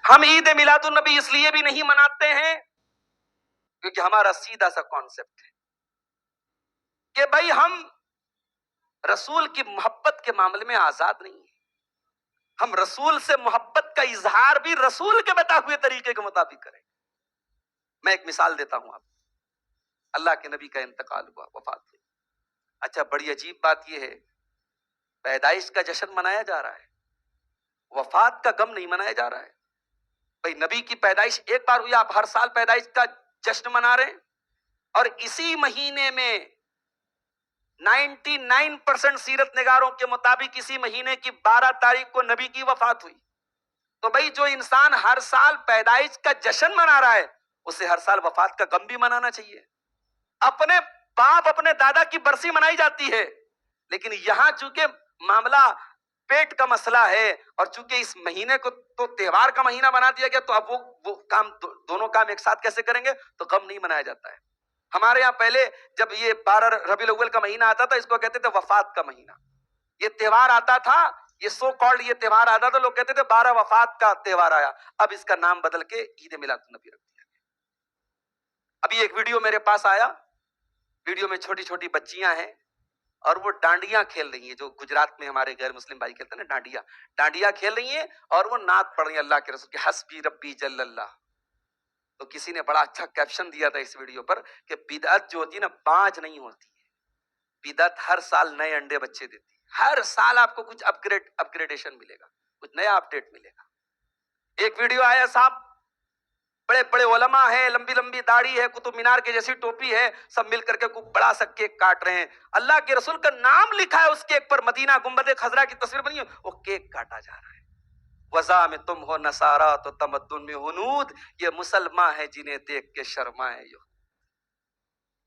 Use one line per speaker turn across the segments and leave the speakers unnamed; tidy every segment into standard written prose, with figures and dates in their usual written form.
ہم عید میلاد النبی اس لیے بھی نہیں مناتے ہیں کیونکہ ہمارا سیدھا سا کانسیپٹ ہے کہ بھائی ہم رسول کی محبت کے معاملے میں آزاد نہیں ہیں. ہم رسول سے محبت کا اظہار بھی رسول کے بتا ہوئے طریقے کے مطابق کریں. میں ایک مثال دیتا ہوں آپ. اللہ کے نبی کا انتقال ہوا، وفات ہوئی. اچھا، بڑی عجیب بات یہ ہے، پیدائش کا جشن منایا جا رہا ہے، وفات کا غم نہیں منایا جا رہا ہے. بھائی نبی کی پیدائش ایک بار ہوئی، آپ ہر سال پیدائش کا جشن منا رہے ہیں، اور اسی مہینے میں 99% سیرت نگاروں کے مطابق اسی مہینے کی 12 تاریخ کو نبی کی وفات ہوئی. تو بھائی جو انسان ہر سال پیدائش کا جشن منا رہا ہے، اسے ہر سال وفات کا غم بھی منانا چاہیے. اپنے باپ اپنے دادا کی برسی منائی جاتی ہے، لیکن یہاں چونکہ معاملہ پیٹ کا مسئلہ ہے اور چونکہ اس مہینے کو تو تہوار کا مہینہ بنا دیا گیا، تو اب وہ کام دونوں کام ایک ساتھ کیسے کریں گے؟ تو غم نہیں منایا جاتا ہے. ہمارے یہاں پہلے جب یہ 12 ربیع الاول کا مہینہ آتا تھا، اس کو کہتے تھے وفات کا مہینہ. یہ تہوار آتا تھا، یہ سو کالڈ یہ تہوار آتا تھا، لوگ کہتے تھے 12 وفات کا تہوار آیا. اب اس کا نام بدل کے عید میلاد النبی رکھ دیا. ابھی ایک ویڈیو میرے پاس آیا، ویڈیو میں چھوٹی چھوٹی بچیاں ہیں اور وہ ڈانڈیاں کھیل رہی ہیں، جو گجرات میں ہمارے غیر مسلم بھائی کھیلتے ہیں نا، ڈانڈیاں کھیل رہی ہیں اور وہ نعت پڑھ رہی ہیں اللہ کے رسول کی، حسبی ربی جل اللہ. تو کسی نے بڑا اچھا کیپشن دیا تھا اس ویڈیو پر کہ بدعت جو ہوتی ہے نا، پانچ نہیں ہوتی ہے، بدعت ہر سال نئے انڈے بچے دیتی ہے. ہر سال آپ کو کچھ اپگریڈیشن ملے گا، کچھ نیا اپڈیٹ ملے گا. ایک ویڈیو آیا صاحب، بڑے بڑے علماء ہیں، لمبی لمبی داڑھی ہے، قطب مینار کے جیسی ٹوپی ہے، سب مل کر کے کوئی بڑا سا کیک کاٹ رہے ہیں. اللہ کے رسول کا نام لکھا ہے اس کیک پر، مدینہ گنبد خضرا کی تصویر بنی ہے، وہ کیک کاٹا جا رہا ہے. وضع میں تم ہو نصارا تو تمدن میں ہنود، یہ مسلمان ہے جنہیں دیکھ کے شرمائے.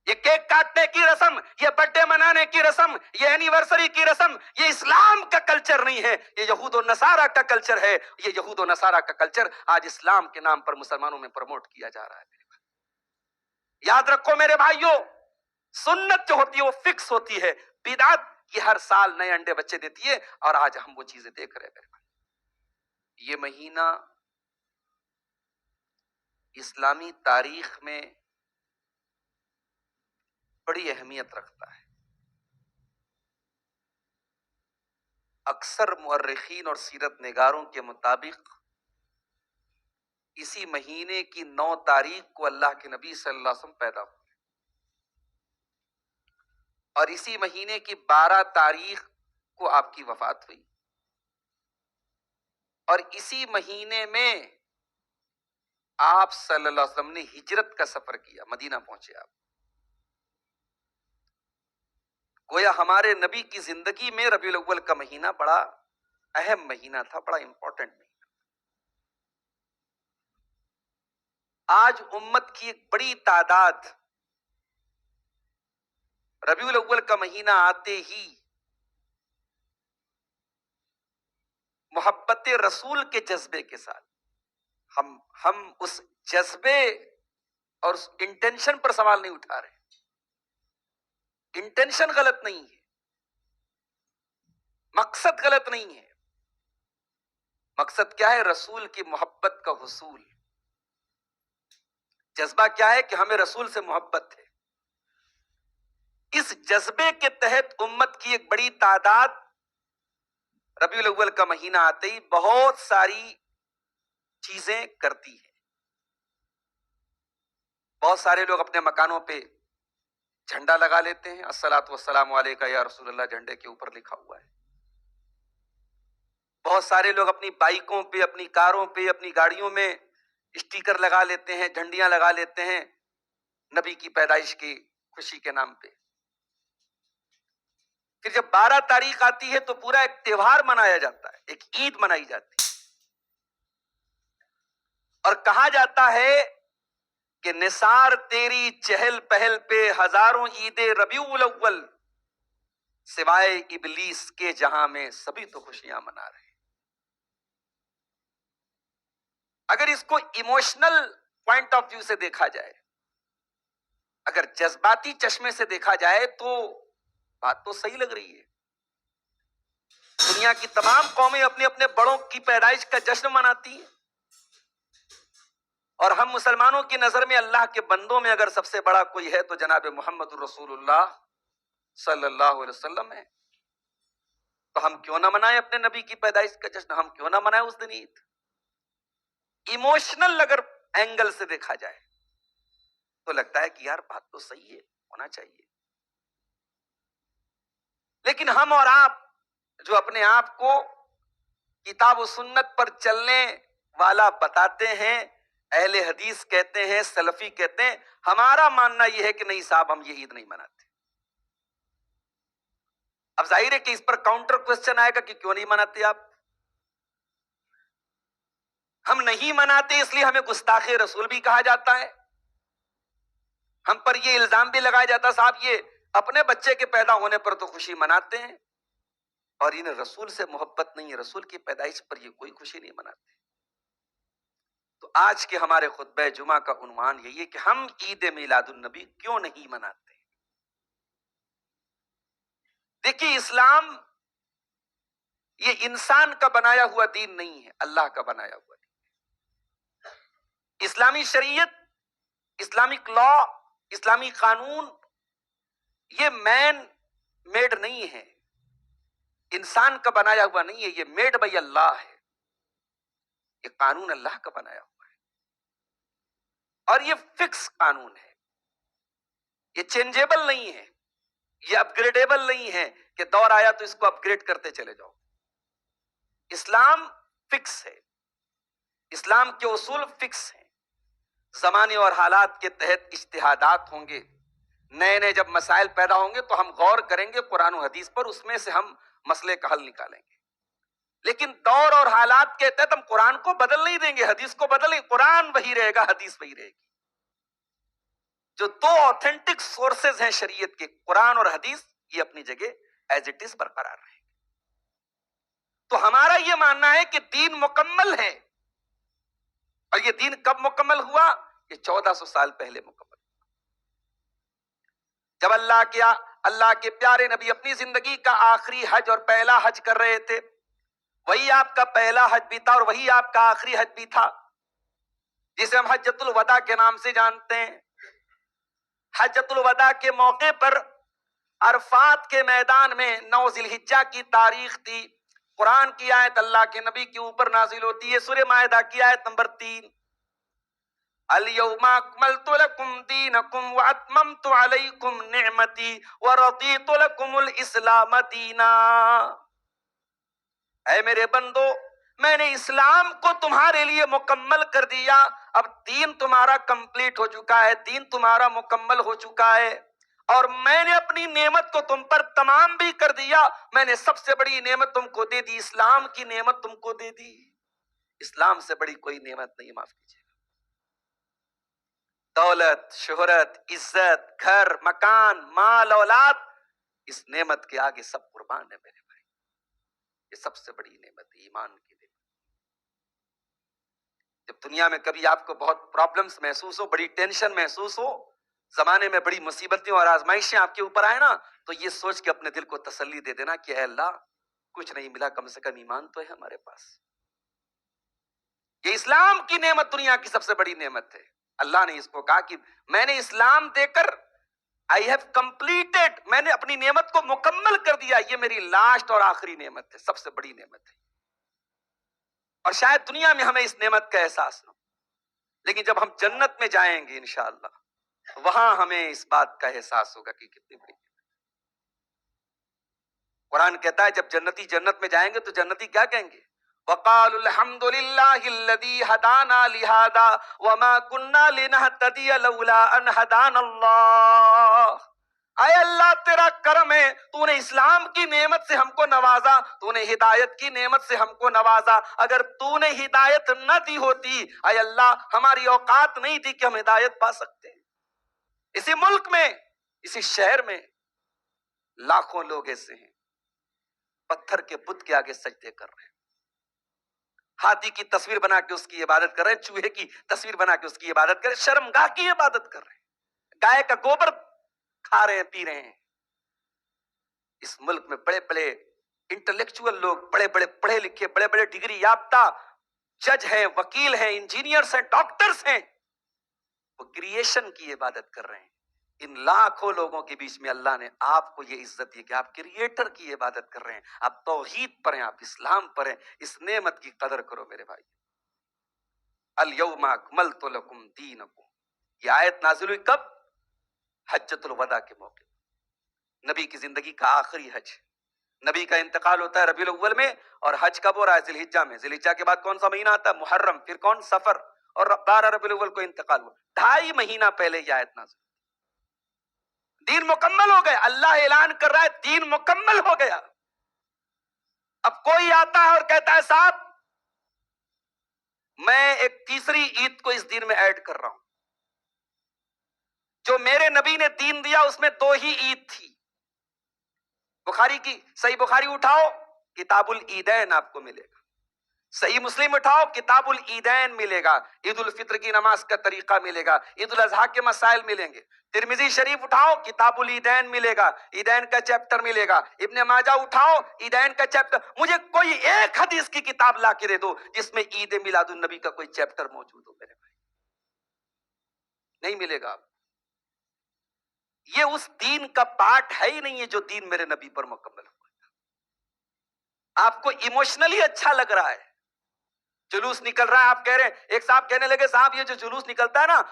یہ کیک کاٹنے کی رسم، یہ برتھ ڈے منانے کی رسم، یہ اینیورسری کی رسم، یہ اسلام کا کلچر نہیں ہے، یہ یہود و نصارہ کا کلچر ہے. یہ یہود و نصارہ کا کلچر آج اسلام کے نام پر مسلمانوں میں پروموٹ کیا جا رہا ہے. یاد رکھو میرے بھائیوں، سنت جو ہوتی ہے وہ فکس ہوتی ہے، بدعت یہ ہر سال نئے انڈے بچے دیتی ہے، اور آج ہم وہ چیزیں دیکھ رہے ہیں. یہ مہینہ اسلامی تاریخ میں بڑی اہمیت رکھتا ہے. اکثر مورخین اور سیرت نگاروں کے مطابق اسی مہینے کی 9 تاریخ کو اللہ کے نبی صلی اللہ علیہ وسلم پیدا ہوئے، اور اسی مہینے کی 12 تاریخ کو آپ کی وفات ہوئی، اور اسی مہینے میں آپ صلی اللہ علیہ وسلم نے ہجرت کا سفر کیا، مدینہ پہنچے آپ. گویا ہمارے نبی کی زندگی میں ربیع الاول کا مہینہ بڑا اہم مہینہ تھا، بڑا امپورٹنٹ مہینہ. آج امت کی ایک بڑی تعداد ربیع الاول کا مہینہ آتے ہی محبت رسول کے جذبے کے ساتھ ہم اس جذبے اور اس انٹینشن پر سوال نہیں اٹھا رہے. انٹینشن غلط نہیں ہے، مقصد غلط نہیں ہے. مقصد کیا ہے؟ رسول کی محبت کا حصول. جذبہ کیا ہے؟ کہ ہمیں رسول سے محبت ہے. اس جذبے کے تحت امت کی ایک بڑی تعداد ربیع الاول کا مہینہ آتے ہی بہت ساری چیزیں کرتی ہے. بہت سارے لوگ اپنے مکانوں پہ جھنڈا لگا لیتے ہیں، الصلاۃ والسلام علیکہ یا رسول اللہ جھنڈے کے اوپر لکھا ہوا ہے. بہت سارے لوگ اپنی بائکوں پہ، اپنی کاروں پہ، اپنی گاڑیوں میں اسٹیکر لگا لیتے ہیں، جھنڈیاں لگا لیتے ہیں نبی کی پیدائش کی خوشی کے نام پہ. پھر جب 12 تاریخ آتی ہے تو پورا ایک تہوار منایا جاتا ہے، ایک عید منائی جاتی ہے، اور کہا جاتا ہے کہ نثار تیری چہل پہل پہ ہزاروں عید ربیع الاول، سوائے ابلیس کے جہاں میں سبھی تو خوشیاں منا رہے ہیں. اگر اس کو ایموشنل پوائنٹ آف ویو سے دیکھا جائے، اگر جذباتی چشمے سے دیکھا جائے تو بات تو صحیح لگ رہی ہے. دنیا کی تمام قومیں اپنے اپنے بڑوں کی پیدائش کا جشن مناتی ہیں، اور ہم مسلمانوں کی نظر میں اللہ کے بندوں میں اگر سب سے بڑا کوئی ہے تو جناب محمد رسول اللہ صلی اللہ علیہ وسلم ہے. تو ہم کیوں نہ منائیں اپنے نبی کی پیدائش کا جشن؟ ہم کیوں نہ منائیں اس دن عید؟ ایموشنل اگر اینگل سے دیکھا جائے تو لگتا ہے کہ یار بات تو صحیح ہے، ہونا چاہیے. لیکن ہم اور آپ جو اپنے آپ کو کتاب و سنت پر چلنے والا بتاتے ہیں، اہل حدیث کہتے ہیں، سلفی کہتے ہیں، ہمارا ماننا یہ ہے کہ نہیں صاحب ہم یہ عید نہیں مناتے. اب ظاہر ہے کہ اس پر کاؤنٹر کوسچن آئے گا کہ کیوں نہیں مناتے آپ؟ ہم نہیں مناتے اس لیے ہمیں گستاخ رسول بھی کہا جاتا ہے. ہم پر یہ الزام بھی لگایا جاتا صاحب یہ اپنے بچے کے پیدا ہونے پر تو خوشی مناتے ہیں اور انہیں رسول سے محبت نہیں ہے، رسول کی پیدائش پر یہ کوئی خوشی نہیں مناتے. تو آج کے ہمارے خطبہ جمعہ کا عنوان یہی ہے کہ ہم عید میلاد النبی کیوں نہیں مناتے. دیکھیے اسلام یہ انسان کا بنایا ہوا دین نہیں ہے، اللہ کا بنایا ہوا دین. اسلامی شریعت، اسلامک لا، اسلامی قانون یہ مین میڈ نہیں ہے، انسان کا بنایا ہوا نہیں ہے، یہ میڈ بائی اللہ ہے. یہ قانون اللہ کا بنایا ہوا ہے اور یہ فکس قانون ہے، یہ چینجیبل نہیں ہے، یہ اپ گریڈیبل نہیں ہے کہ دور آیا تو اس کو اپ گریڈ کرتے چلے جاؤ. اسلام فکس ہے، اسلام کے اصول فکس ہیں. زمانے اور حالات کے تحت اجتہادات ہوں گے، نئے نئے جب مسائل پیدا ہوں گے تو ہم غور کریں گے قرآن و حدیث پر، اس میں سے ہم مسئلے کا حل نکالیں گے. لیکن دور اور حالات کے تحت ہم قرآن کو بدل نہیں دیں گے، حدیث کو بدل نہیں، قرآن وہی رہے گا، حدیث وہی رہے گی. جو دو آتھینٹک سورسز ہیں شریعت کے، قرآن اور حدیث، یہ اپنی جگہ ایز اٹ از برقرار رہے گی. تو ہمارا یہ ماننا ہے کہ دین مکمل ہے. اور یہ دین کب مکمل ہوا؟ یہ 1400 سال پہلے مکمل ہوا، جب اللہ کے پیارے نبی اپنی زندگی کا آخری حج اور پہلا حج کر رہے تھے. وہی آپ کا پہلا حج بھی تھا اور وہی آپ کا آخری حج بھی تھا، جسے ہم حجۃ الوداع کے نام سے جانتے ہیں. حجۃ الوداع کے موقع پر عرفات کے میدان میں 9 ذی الحجہ کی تاریخ تھی. قرآن کی آیت اللہ کے نبی کے اوپر نازل ہوتی ہے، سورہ مائدہ کی آیت نمبر 3، اليوم اکملت لکم دینکم واتممت علیکم نعمتی ورضیت لکم الاسلام دینا. اے میرے بندو، میں نے اسلام کو تمہارے لیے مکمل کر دیا. اب دین تمہارا کمپلیٹ ہو چکا ہے، دین تمہارا مکمل ہو چکا ہے، اور میں نے اپنی نعمت کو تم پر تمام بھی کر دیا. میں نے سب سے بڑی نعمت تم کو دے دی، اسلام کی نعمت تم کو دے دی. اسلام سے بڑی کوئی نعمت نہیں، معاف کیجیے. دولت، شہرت، عزت، گھر، مکان، مال، اولاد، اس نعمت کے آگے سب قربان ہے میرے بھائی. یہ سب سے بڑی نعمت ہے، ایمان کی نعمت. جب دنیا میں کبھی آپ کو بہت پرابلمز محسوس ہو، بڑی ٹینشن محسوس ہو، زمانے میں بڑی مصیبتیں اور آزمائشیں آپ کے اوپر آئے نا، تو یہ سوچ کے اپنے دل کو تسلی دے دینا کہ اے اللہ کچھ نہیں ملا، کم سے کم ایمان تو ہے ہمارے پاس. یہ اسلام کی نعمت دنیا کی سب سے بڑی نعمت ہے. اللہ نے اس کو کہا کہ میں نے اسلام دے کر I have completed، میں نے اپنی نعمت کو مکمل کر دیا. یہ میری لاسٹ اور آخری نعمت ہے، سب سے بڑی نعمت ہے. اور شاید دنیا میں ہمیں اس نعمت کا احساس نہ ہو، لیکن جب ہم جنت میں جائیں گے انشاءاللہ وہاں ہمیں اس بات کا احساس ہوگا کہ کتنی بڑی. قرآن کہتا ہے جب جنتی جنت میں جائیں گے تو جنتی کیا کہیں گے؟ وَقَالُوا الْحَمْدُ لِلَّهِ الَّذِي هَدَانَا لِهَذَا وَمَا كُنَّا لِنَهْتَدِيَ لَوْلَا أَنْ هَدَانَا اللَّهُ. اے اللہ تیرا کرم ہے، تو نے اسلام کی نعمت سے ہم کو نوازا، تو نے ہدایت کی نعمت سے ہم کو نوازا. اگر تو نے ہدایت نہ دی ہوتی، اے اللہ ہماری اوقات نہیں تھی کہ ہم ہدایت پا سکتے. اسی ملک میں، اسی شہر میں لاکھوں لوگ ایسے ہیں پتھر کے بت کے آگے سجدے کر رہے ہیں، ہاتھی کی تصویر بنا کے اس کی عبادت کر رہے ہیں، چوہے کی تصویر بنا کے اس کی عبادت کر رہے ہیں، شرمگاہ کی عبادت کر رہے ہیں، گائے کا گوبر کھا رہے ہیں، پی رہے ہیں. اس ملک میں بڑے بڑے انٹلیکچوئل لوگ، بڑے بڑے پڑھے لکھے، بڑے بڑے ڈگری یافتہ جج ہیں، وکیل ہیں، انجینئرز ہیں، ڈاکٹرز ہیں، وہ کریشن کی عبادت کر رہے ہیں. ان لاکھوں لوگوں کے بیچ میں اللہ نے آپ کو یہ عزت دی کہ آپ کریٹر کی عبادت کر رہے ہیں، آپ توحید پر ہیں، آپ اسلام پر ہیں. اس نعمت کی قدر کرو میرے بھائی. الیوم اکملت لکم دینکم، یہ آیت نازل ہوئی کب؟ حجۃ الوداع کے موقع. نبی کی زندگی کا آخری حج. نبی کا انتقال ہوتا ہے ربیع الاول میں، اور حج کب ہو رہا ہے؟ ذی الحجہ میں. ذی الحجہ کے بعد کون سا مہینہ آتا ہے؟ محرم. پھر کون؟ سفر. اور 12 ربیع الاول کو انتقال ہوا. 2.5 مہینہ پہلے یہ آیت نازل. دین مکمل ہو گیا. اللہ اعلان کر رہا ہے دین مکمل ہو گیا. اب کوئی آتا ہے اور کہتا ہے صاحب میں ایک تیسری عید کو اس دین میں ایڈ کر رہا ہوں. جو میرے نبی نے دین دیا اس میں 2 ہی عید تھی. بخاری کی صحیح بخاری اٹھاؤ، کتاب العیدین آپ کو ملے گا. صحیح مسلم اٹھاؤ، کتاب العیدین ملے گا. عید الفطر کی نماز کا طریقہ ملے گا. عید الاضحیٰ کے مسائل ملیں گے. ترمذی شریف اٹھاؤ، کتاب العیدین ملے گا، عیدین کا چیپٹر ملے گا. ابن ماجہ اٹھاؤ، عیدین کا چیپٹر. مجھے کوئی ایک حدیث کی کتاب لا کے دے دو جس میں عید میلاد النبی کا کوئی چیپٹر موجود ہو میرے بھائی. نہیں ملے گا. یہ اس دین کا پارٹ ہے ہی نہیں ہے جو دین میرے نبی پر مکمل ہوا. آپ کو ایموشنلی اچھا لگ رہا ہے، جلوس نکل رہا ہے، آپ کہہ رہے ہیں. ایک صاحب کہنے لگے صاحب یہ جو جلوس نکلتا ہے نا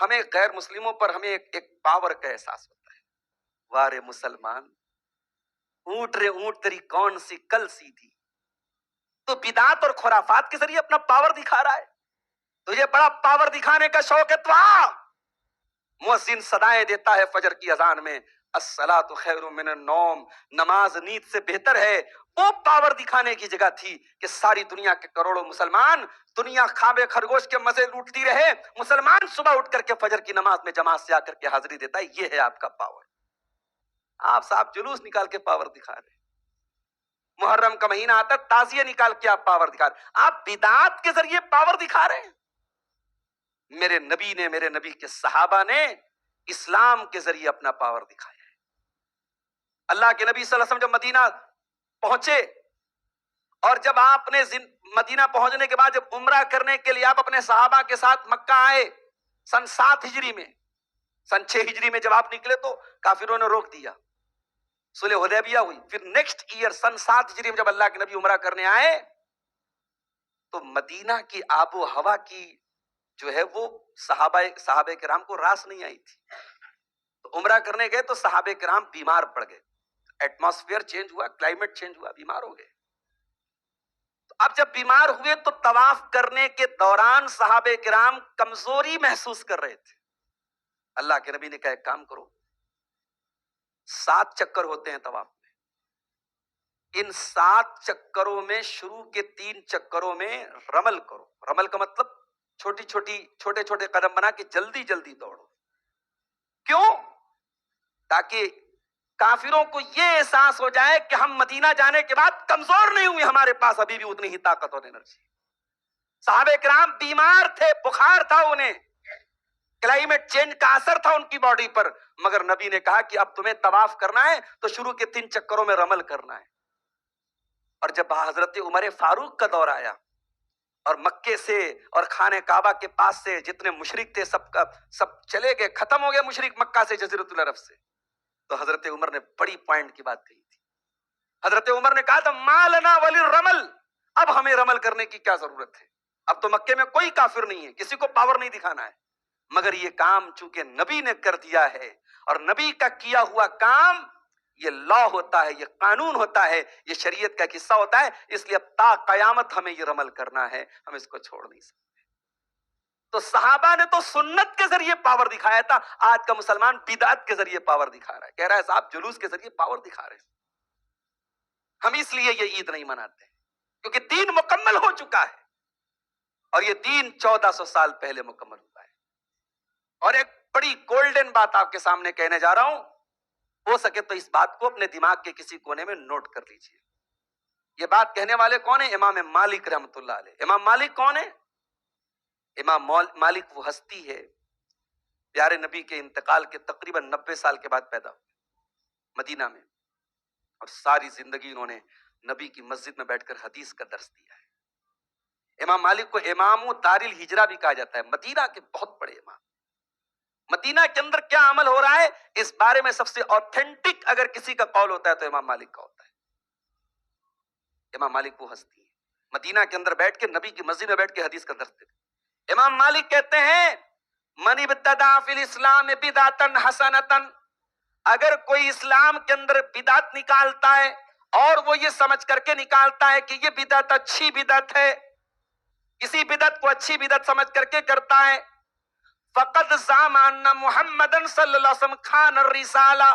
ہمیں غیر مسلموں پر ہمیں ایک پاور کا احساس ہوتا ہے. وارے مسلمان، اونٹ رے اونٹ تیری کون سی کل سی تھی. تو بدعات اور خرافات کے ذریعے اپنا پاور دکھا رہا ہے. تجھے بڑا پاور دکھانے کا شوق ہے تو آ. مؤذن صدائیں دیتا ہے فجر کی اذان میں، الصلاۃ خیر من النوم، نماز نیند سے بہتر ہے. وہ پاور دکھانے کی جگہ تھی کہ ساری دنیا کے کروڑوں مسلمان، دنیا خواب خرگوش کے مزے لوٹتی رہے، مسلمان صبح اٹھ کر کے فجر کی نماز میں جماعت سے آ کر کے حاضری دیتا ہے. یہ ہے آپ کا پاور. آپ صاحب جلوس نکال کے پاور دکھا رہے ہیں. محرم کا مہینہ آتا ہے، تعزیہ نکال کے آپ پاور دکھا رہے ہیں. آپ بدعات کے ذریعے پاور دکھا رہے ہیں. میرے نبی نے، میرے نبی کے صحابہ نے اسلام کے ذریعے اپنا پاور دکھایا ہے. اللہ کے نبی صلی اللہ علیہ وسلم جب مدینہ پہنچے، اور جب آپ نے مدینہ پہنچنے کے بعد جب عمرہ کرنے کے لیے آپ اپنے صحابہ کے ساتھ مکہ آئے سن 7 ہجری میں، سن 6 ہجری میں جب آپ نکلے تو کافروں نے روک دیا، صلح حدیبیہ ہوئی. پھر نیکسٹ ایئر سن 7 ہجری میں جب اللہ کے نبی عمرہ کرنے آئے تو مدینہ کی آب و ہوا کی جو ہے وہ صحابہ کرام کو راس نہیں آئی تھی. تو عمرہ کرنے گئے تو صحابہ کرام بیمار پڑ گئے. ایٹماسفیئر چینج ہوا، کلائمیٹ چینج ہوا، بیمار ہو گئے. تو اب جب بیمار ہوئے تو طواف کرنے کے دوران صحابہ کرام کمزوری محسوس کر رہے تھے. اللہ کے نبی نے کہا ایک کام کرو، 7 چکر ہوتے ہیں طواف میں، ان 7 چکروں میں شروع کے 3 چکروں میں رمل کرو. رمل کا مطلب چھوٹے چھوٹے قدم بنا کے جلدی جلدی دوڑو. کیوں؟ تاکہ کافروں کو یہ احساس ہو جائے کہ ہم مدینہ جانے کے بعد کمزور نہیں ہوئے، ہمارے پاس ابھی بھی اتنی ہی طاقت اور انرجی. صحابہ کرام بیمار تھے، بخار تھا انہیں، کلائمیٹ چینج کا اثر تھا ان کی باڈی پر، مگر نبی نے کہا کہ اب تمہیں طواف کرنا ہے تو شروع کے 3 چکروں میں رمل کرنا ہے. اور جب حضرت عمر فاروق کا دور آیا اور مکے سے اور خانہ کعبہ کے پاس سے جتنے مشرک تھے سب چلے گئے، ختم ہو گئے مشرک مکہ سے، جزیرۃ العرب سے، تو حضرت عمر نے بڑی پوائنٹ کی بات کہی تھی. حضرت عمر نے کہا تھا ما لنا وللرمل، اب ہمیں رمل کرنے کی کیا ضرورت ہے؟ اب تو مکے میں کوئی کافر نہیں ہے، کسی کو پاور نہیں دکھانا ہے. مگر یہ کام چونکہ نبی نے کر دیا ہے، اور نبی کا کیا ہوا کام یہ لا ہوتا ہے، یہ قانون ہوتا ہے، یہ شریعت کا قصہ ہوتا ہے، اس لیے اب تا قیامت ہمیں یہ رمل کرنا ہے، ہم اس کو چھوڑ نہیں سکتے. تو صحابہ نے تو سنت کے ذریعے پاور دکھایا تھا، آج کا مسلمان بدعت کے ذریعے پاور دکھا رہا ہے، کہہ رہا ہے صاحب جلوس کے ذریعے پاور دکھا رہے ہیں. ہم اس لیے یہ عید نہیں مناتے کیونکہ دین مکمل ہو چکا ہے، اور یہ دین 1400 سال پہلے مکمل ہوا ہے. اور ایک بڑی گولڈن بات آپ کے سامنے کہنے جا رہا ہوں، ہو سکے تو اس بات کو اپنے دماغ کے کسی کونے میں نوٹ کر لیجئے. یہ بات کہنے والے کون ہیں؟ امام مالک رحمت اللہ علیہ. امام مالک کون ہے؟ امام مالک وہ ہستی ہے پیارے نبی کے انتقال کے تقریباً 90 سال کے بعد پیدا ہوئے مدینہ میں، اور ساری زندگی انہوں نے نبی کی مسجد میں بیٹھ کر حدیث کا درس دیا ہے. امام مالک کو امام دار الہجرہ بھی کہا جاتا ہے، مدینہ کے بہت بڑے امام۔ مدینہ کے اندر کیا عمل ہو رہا ہے اس بارے میں سب سے اوتھینٹک اگر کسی کا قول ہوتا ہے تو امام مالک کا ہوتا ہے۔ امام مالک وہ ہستی ہے مدینہ کے اندر بیٹھ کے نبی کی مسجد میں بیٹھ کے حدیث کا درس دیتے۔ امام مالک کہتے ہیں من ابتدع فی الاسلام بدعتا حسنتا، اگر کوئی اسلام کے اندر بدعت نکالتا ہے اور وہ یہ سمجھ کر کے نکالتا ہے کہ یہ بدعت اچھی بدعت ہے، کسی بدعت کو اچھی بدعت سمجھ کر کے کرتا ہے، فقد زعم ان محمدن صلی اللہ علیہ وسلم خان الرسالہ،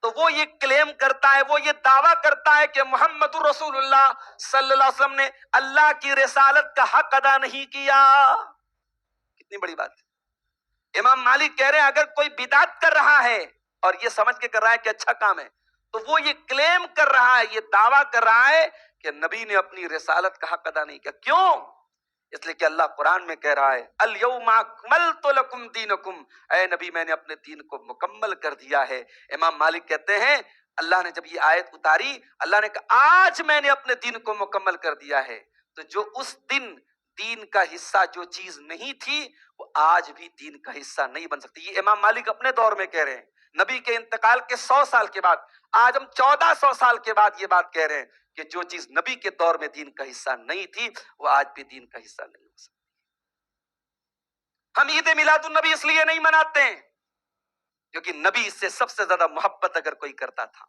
تو وہ یہ کلیم کرتا ہے، وہ یہ دعویٰ کرتا ہے کہ محمد رسول اللہ صلی اللہ علیہ وسلم نے اللہ کی رسالت کا حق ادا نہیں کیا۔ کتنی بڑی بات ہے۔ امام مالک کہہ رہے ہیں اگر کوئی بدعت کر رہا ہے اور یہ سمجھ کے کر رہا ہے کہ اچھا کام ہے، تو وہ یہ کلیم کر رہا ہے، یہ دعویٰ کر رہا ہے کہ نبی نے اپنی رسالت کا حق ادا نہیں کیا۔ کیوں؟ اس لیے کہ اللہ قرآن میں کہہ رہا ہے الیوم اکملت لکم دینکم، اے نبی میں نے اپنے دین کو مکمل کر دیا ہے۔ امام مالک کہتے ہیں اللہ نے جب یہ آیت اتاری، اللہ نے کہا آج میں نے اپنے دین کو مکمل کر دیا ہے، تو جو اس دن دین کا حصہ جو چیز نہیں تھی وہ آج بھی دین کا حصہ نہیں بن سکتی۔ یہ امام مالک اپنے دور میں کہہ رہے ہیں، نبی کے انتقال کے 100 سال کے بعد، آج ہم 1400 سال کے بعد یہ بات کہہ رہے ہیں کہ جو چیز نبی کے دور میں دین کا حصہ نہیں تھی وہ آج بھی دین کا حصہ نہیں ہو سکتی۔ ہم عید میلاد النبی اس لیے نہیں مناتے ہیں کیونکہ نبی سے سب سے زیادہ محبت اگر کوئی کرتا تھا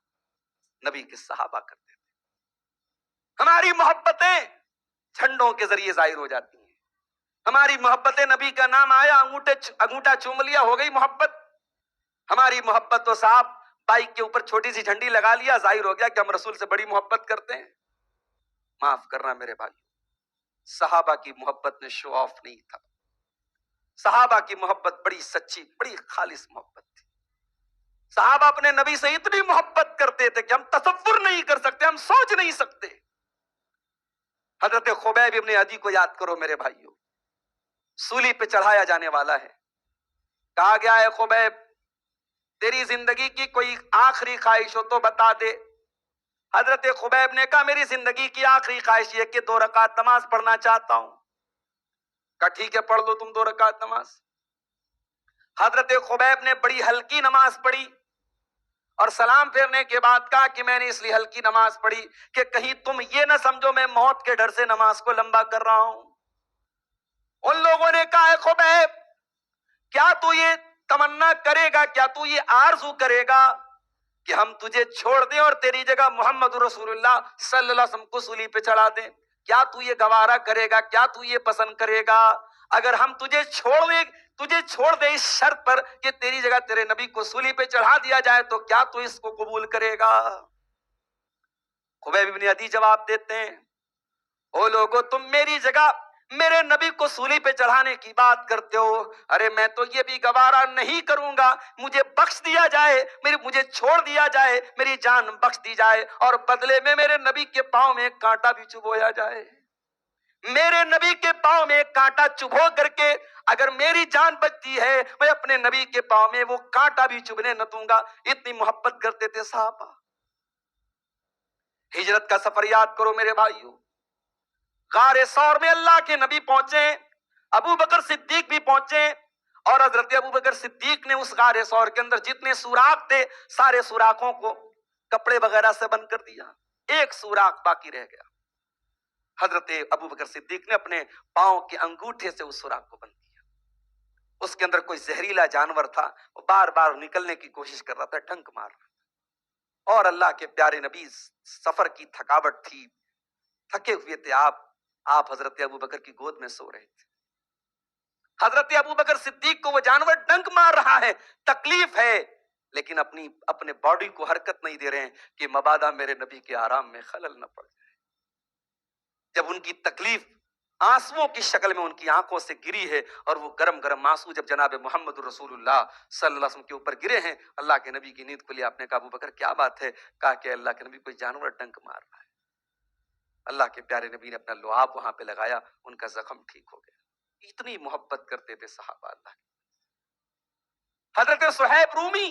نبی کے صحابہ کرتے تھے۔ ہماری محبتیں جھنڈوں کے ذریعے ظاہر ہو جاتی ہیں، ہماری محبتیں نبی کا نام آیا انگوٹھا چوم لیا ہو گئی محبت، ہماری محبت تو صاحب بائک کے اوپر چھوٹی سی جھنڈی لگا لیا ظاہر ہو گیا کہ ہم رسول سے بڑی محبت کرتے ہیں۔ معاف کرنا میرے بھائی، صحابہ کی محبت میں شو آف نہیں تھا، صحابہ کی محبت بڑی سچی بڑی خالص محبت تھی۔ صحابہ اپنے نبی سے اتنی محبت کرتے تھے کہ ہم تصور نہیں کر سکتے، ہم سوچ نہیں سکتے۔ حضرت خبیب ابن عدی کو یاد کرو میرے بھائیوں، سولی پہ چڑھایا جانے والا ہے، کہا گیا ہے خبیب تیری زندگی کی کوئی آخری خواہش ہو تو بتا دے۔ حضرت خبیب نے کہا میری زندگی کی آخری خواہش یہ کہ 2 رکعت نماز پڑھنا چاہتا ہوں۔ کہا ٹھیک ہے پڑھ لو تم 2 رکعت نماز۔ حضرت خبیب نے بڑی ہلکی نماز پڑھی اور سلام پھیرنے کے بعد کہا کہ میں نے اس لیے ہلکی نماز پڑھی کہ کہیں تم یہ نہ سمجھو میں موت کے ڈر سے نماز کو لمبا کر رہا ہوں۔ ان لوگوں نے کہا ہے خبیب کیا تو یہ تمنا کرے گا، کیا تو یہ آرزو کرے گا کہ ہم تجھے چھوڑ دیں اور تیری جگہ محمد رسول اللہ صلی اللہ علیہ وسلم کو سولی پہ چڑھا دیں؟ کیا تو یہ گوارا کرے گا، کیا تو یہ پسند کرے گا؟ اگر ہم تجھے چھوڑ دیں اس شرط پر کہ تیری جگہ تیرے نبی کو سولی پہ چڑھا دیا جائے تو کیا تو اس کو قبول کرے گا؟ خبیب بن عدی جواب دیتے ہیں او لوگو تم میری جگہ میرے نبی کو سولی پہ چڑھانے کی بات کرتے ہو، ارے میں تو یہ بھی گوارا نہیں کروں گا، مجھے بخش دیا جائے، مجھے چھوڑ دیا جائے، میری جان بخش دی جائے اور بدلے میں میرے نبی کے پاؤں میں ایک کانٹا بھی چبھویا جائے۔ میرے نبی کے پاؤں میں ایک کانٹا چبھو کر کے اگر میری جان بچتی ہے میں اپنے نبی کے پاؤں میں وہ کانٹا بھی چبھنے نہ دوں گا۔ اتنی محبت کرتے تھے صحابہ۔ ہجرت کا سفر یاد کرو میرے بھائیوں، غار ثور میں اللہ کے نبی پہنچے، ابو بکر صدیق بھی پہنچے اور حضرت ابو بکر صدیق نے اس غار ثور کے اندر جتنے سوراخ تھے سارے سوراخوں کو کپڑے وغیرہ سے بند کر دیا، ایک سوراخ باقی رہ گیا۔ حضرت ابو بکر صدیق نے اپنے پاؤں کے انگوٹھے سے اس سوراخ کو بند کیا، اس کے اندر کوئی زہریلا جانور تھا، وہ بار بار نکلنے کی کوشش کر رہا تھا، ڈنک مار رہا تھا، اور اللہ کے پیارے نبی سفر کی تھکاوٹ تھی، تھکے ہوئے تھے آپ حضرت ابو بکر کی گود میں سو رہے تھے۔ حضرت ابو بکر صدیق کو وہ جانور ڈنک مار رہا ہے، تکلیف ہے، لیکن اپنے باڈی کو حرکت نہیں دے رہے ہیں کہ مبادا میرے نبی کے آرام میں خلل نہ پڑ جائے۔ جب ان کی تکلیف آنسوؤں کی شکل میں ان کی آنکھوں سے گری ہے اور وہ گرم گرم آنسو جب جناب محمد رسول اللہ صلی اللہ علیہ وسلم کے اوپر گرے ہیں، اللہ کے نبی کی نیند کھلی، آپ نے کہا ابو بکر کیا بات ہے؟ کہا کہ اللہ کے نبی کوئی جانور ڈنک مار رہا ہے۔ اللہ کے پیارے نبی نے اپنا لعاب وہاں پہ لگایا، ان کا زخم ٹھیک ہو گیا۔ اتنی محبت کرتے تھے صحابہ اللہ کی۔ حضرت صہیب رومی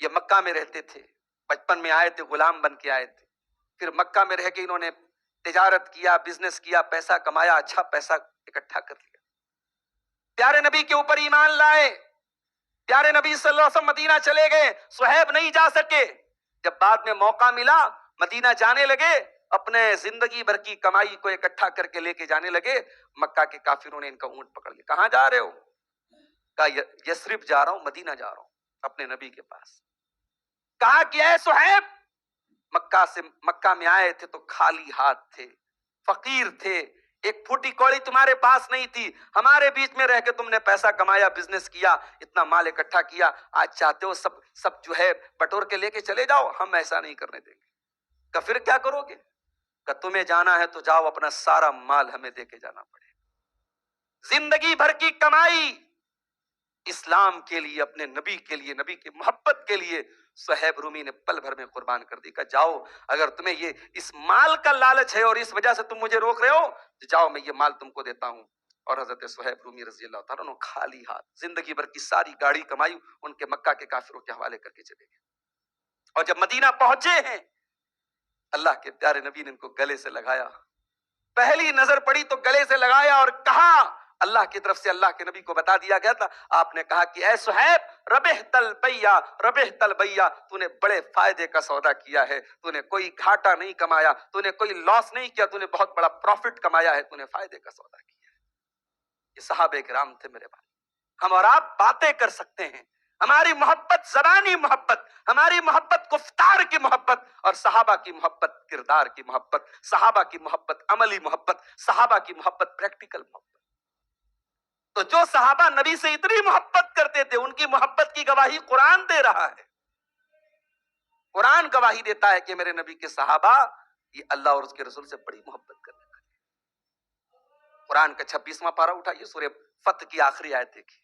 یہ مکہ میں رہتے تھے، بچپن میں آئے تھے، غلام بن کے آئے تھے، پھر مکہ میں رہ کے انہوں نے تجارت کیا، بزنس کیا، پیسہ کمایا، اچھا پیسہ اکٹھا کر لیا، پیارے نبی کے اوپر ایمان لائے، پیارے نبی صلی اللہ علیہ وسلم مدینہ چلے گئے، صہیب نہیں جا سکے، جب بعد میں موقع ملا مدینہ جانے لگے، اپنے زندگی بھر کی کمائی کو اکٹھا کر کے لے کے جانے لگے، مکہ کے کافروں نے ان کا اونٹ پکڑ لیا، کہاں جا رہے ہو؟ کہا یثرب جا رہا ہوں، مدینہ جا رہا ہوں اپنے نبی کے پاس۔ کہا کہ اے صہیب، مکہ میں آئے تھے تو خالی ہاتھ تھے، فقیر تھے، ایک پھوٹی کوڑی تمہارے پاس نہیں تھی، ہمارے بیچ میں رہ کے تم نے پیسہ کمایا، بزنس کیا، اتنا مال اکٹھا کیا، آج چاہتے ہو سب جو ہے بٹور کے لے کے چلے جاؤ، ہم ایسا نہیں کرنے دیں گے۔ کہ پھر کیا کرو گے؟ کہ تمہیں جانا ہے تو جاؤ، اپنا سارا مال ہمیں دے کے جانا پڑے گا۔ زندگی بھر کی کمائی اسلام کے لیے، اپنے نبی کے لیے، نبی کی محبت کے لیے صہیب رومی نے پل بھر میں قربان کر دی۔ کہ جاؤ، اگر تمہیں یہ اس مال کا لالچ ہے اور اس وجہ سے تم مجھے روک رہے ہو تو جاؤ، میں یہ مال تم کو دیتا ہوں۔ اور حضرت صہیب رومی رضی اللہ تعالیٰ عنہ خالی ہاتھ زندگی بھر کی ساری گاڑی کمائی ان کے مکہ کے کافروں کے حوالے کر کے چلے گئے۔ اور جب مدینہ پہنچے ہیں، اللہ کے پیارے نبی نے ان کو گلے سے لگایا، پہلی نظر پڑی تو گلے سے لگایا اور کہا، اللہ کی طرف سے اللہ کے نبی کو بتا دیا گیا تھا، آپ نے کہا کہ اے صہیب، ربحت البیع، ربحت البیع، تو نے بڑے فائدے کا سودا کیا ہے، تو نے کوئی گھاٹا نہیں کمایا، تو نے کوئی لاس نہیں کیا، تو نے بہت بڑا پروفٹ کمایا ہے، تو نے فائدے کا سودا کیا ہے۔ یہ صحابہ کرام تھے میرے بھائی۔ ہم اور آپ باتیں کر سکتے ہیں، ہماری محبت زبانی محبت، ہماری محبت گفتار کی محبت، اور صحابہ کی محبت کردار کی محبت، صحابہ کی محبت عملی محبت، صحابہ کی محبت پریکٹیکل محبت۔ تو جو صحابہ نبی سے اتنی محبت کرتے تھے، ان کی محبت کی گواہی قرآن دے رہا ہے۔ قرآن گواہی دیتا ہے کہ میرے نبی کے صحابہ یہ اللہ اور اس کے رسول سے بڑی محبت کرنے والے۔ قرآن کا 26واں پارہ اٹھائیے، سورہ فتح کی آخری آیت دیکھیے۔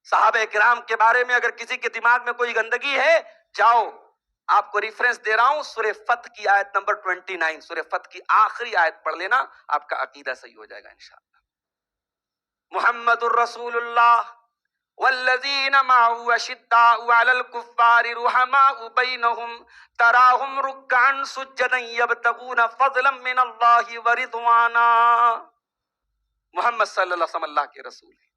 صحابہ کرام کے بارے میں اگر کسی کے دماغ میں کوئی گندگی ہے، جاؤ، آپ کو ریفرنس دے رہا ہوں، سورہ فتح کی آیت نمبر 29، سورہ فتح کی آخری آیت پڑھ لینا، آپ کا عقیدہ صحیح ہو جائے گا انشاءاللہ۔ محمد الرسول اللہ والذین معه اشداء علی الکفار رحماء بینہم تراہم رکعا سجدا یبتغون فضلا من اللہ ورضوانا۔ محمد صلی اللہ علیہ وسلم اللہ کے رسول ہیں،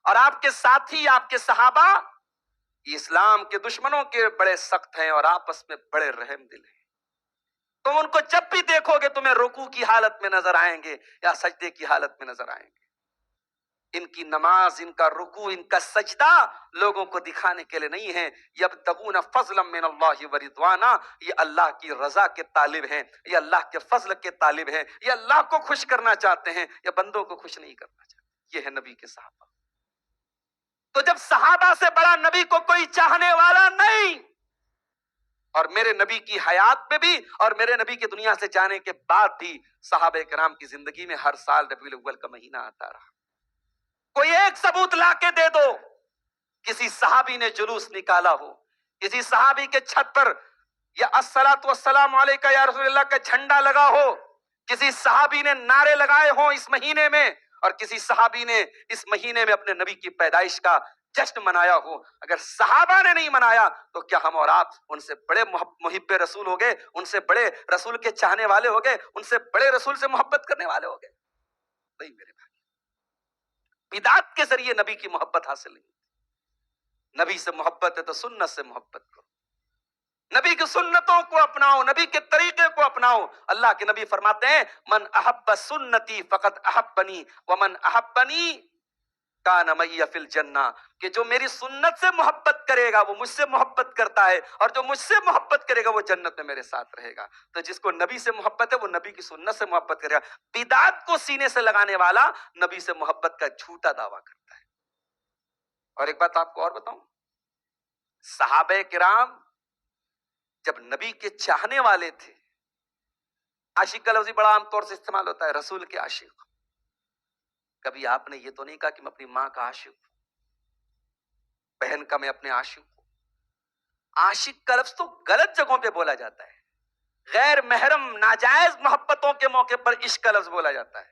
اور آپ کے ساتھی، آپ کے صحابہ اسلام کے دشمنوں کے بڑے سخت ہیں اور آپس میں بڑے رحم دل ہیں۔ تم ان کو جب بھی دیکھو گے تمہیں رکوع کی حالت میں نظر آئیں گے یا سجدے کی حالت میں نظر آئیں گے۔ ان کی نماز، ان کا رکوع، ان کا سجدہ لوگوں کو دکھانے کے لیے نہیں ہے۔ یبتغون فضلا من اللہ ورضوانا، یہ اللہ کی رضا کے طالب ہیں، یہ اللہ کے فضل کے طالب ہیں، یہ اللہ کو خوش کرنا چاہتے ہیں، یہ بندوں کو خوش نہیں کرنا چاہتے۔ یہ ہے نبی کے صحابہ۔ تو جب صحابہ سے بڑا نبی کو کوئی چاہنے والا نہیں، اور میرے نبی کی حیات میں بھی اور میرے نبی کی دنیا سے جانے کے بعد بھی صحابہ کرام کی زندگی میں ہر سال ربیع الاول کا مہینہ آتا رہا۔ کوئی ایک ثبوت لا کے دے دو، کسی صحابی نے جلوس نکالا ہو، کسی صحابی کے چھت پر یا الصلاۃ والسلام علیکہ یا رسول اللہ کا جھنڈا لگا ہو، کسی صحابی نے نعرے لگائے ہوں اس مہینے میں، اور کسی صحابی نے اس مہینے میں اپنے نبی کی پیدائش کا جشن منایا ہو۔ اگر صحابہ نے نہیں منایا تو کیا ہم اور آپ ان سے بڑے محب رسول ہو گئے، ان سے بڑے رسول کے چاہنے والے ہو گئے، ان سے بڑے رسول سے محبت کرنے والے ہو گئے؟ نہیں میرے بھائی، بدعت کے ذریعے نبی کی محبت حاصل نہیں۔ نبی سے محبت ہے تو سنت سے محبت کرو، نبی کی سنتوں کو اپناؤ، نبی کے طریقے کو اپناؤ۔ اللہ کے نبی فرماتے ہیں، من احب سنتی فقد احبنی ومن احبنی کان معی فی الجنہ، کہ جو میری سنت سے محبت کرے گا وہ مجھ سے محبت کرتا ہے، اور جو مجھ سے محبت کرے گا وہ جنت میں میرے ساتھ رہے گا۔ تو جس کو نبی سے محبت ہے وہ نبی کی سنت سے محبت کرے گا۔ بدعت کو سینے سے لگانے والا نبی سے محبت کا جھوٹا دعویٰ کرتا ہے۔ اور ایک بات آپ کو اور بتاؤں، صحابہ کرام جب نبی کے چاہنے والے تھے، عاشق کا لفظ بڑا عام طور سے استعمال ہوتا ہے، رسول کے عاشق۔ کبھی آپ نے یہ تو نہیں کہا کہ میں اپنی ماں کا عاشق ہوں، بہن کا میں اپنے عاشق ہوں۔ عاشق کا لفظ تو غلط جگہوں پہ بولا جاتا ہے، غیر محرم ناجائز محبتوں کے موقع پر عشق کا لفظ بولا جاتا ہے،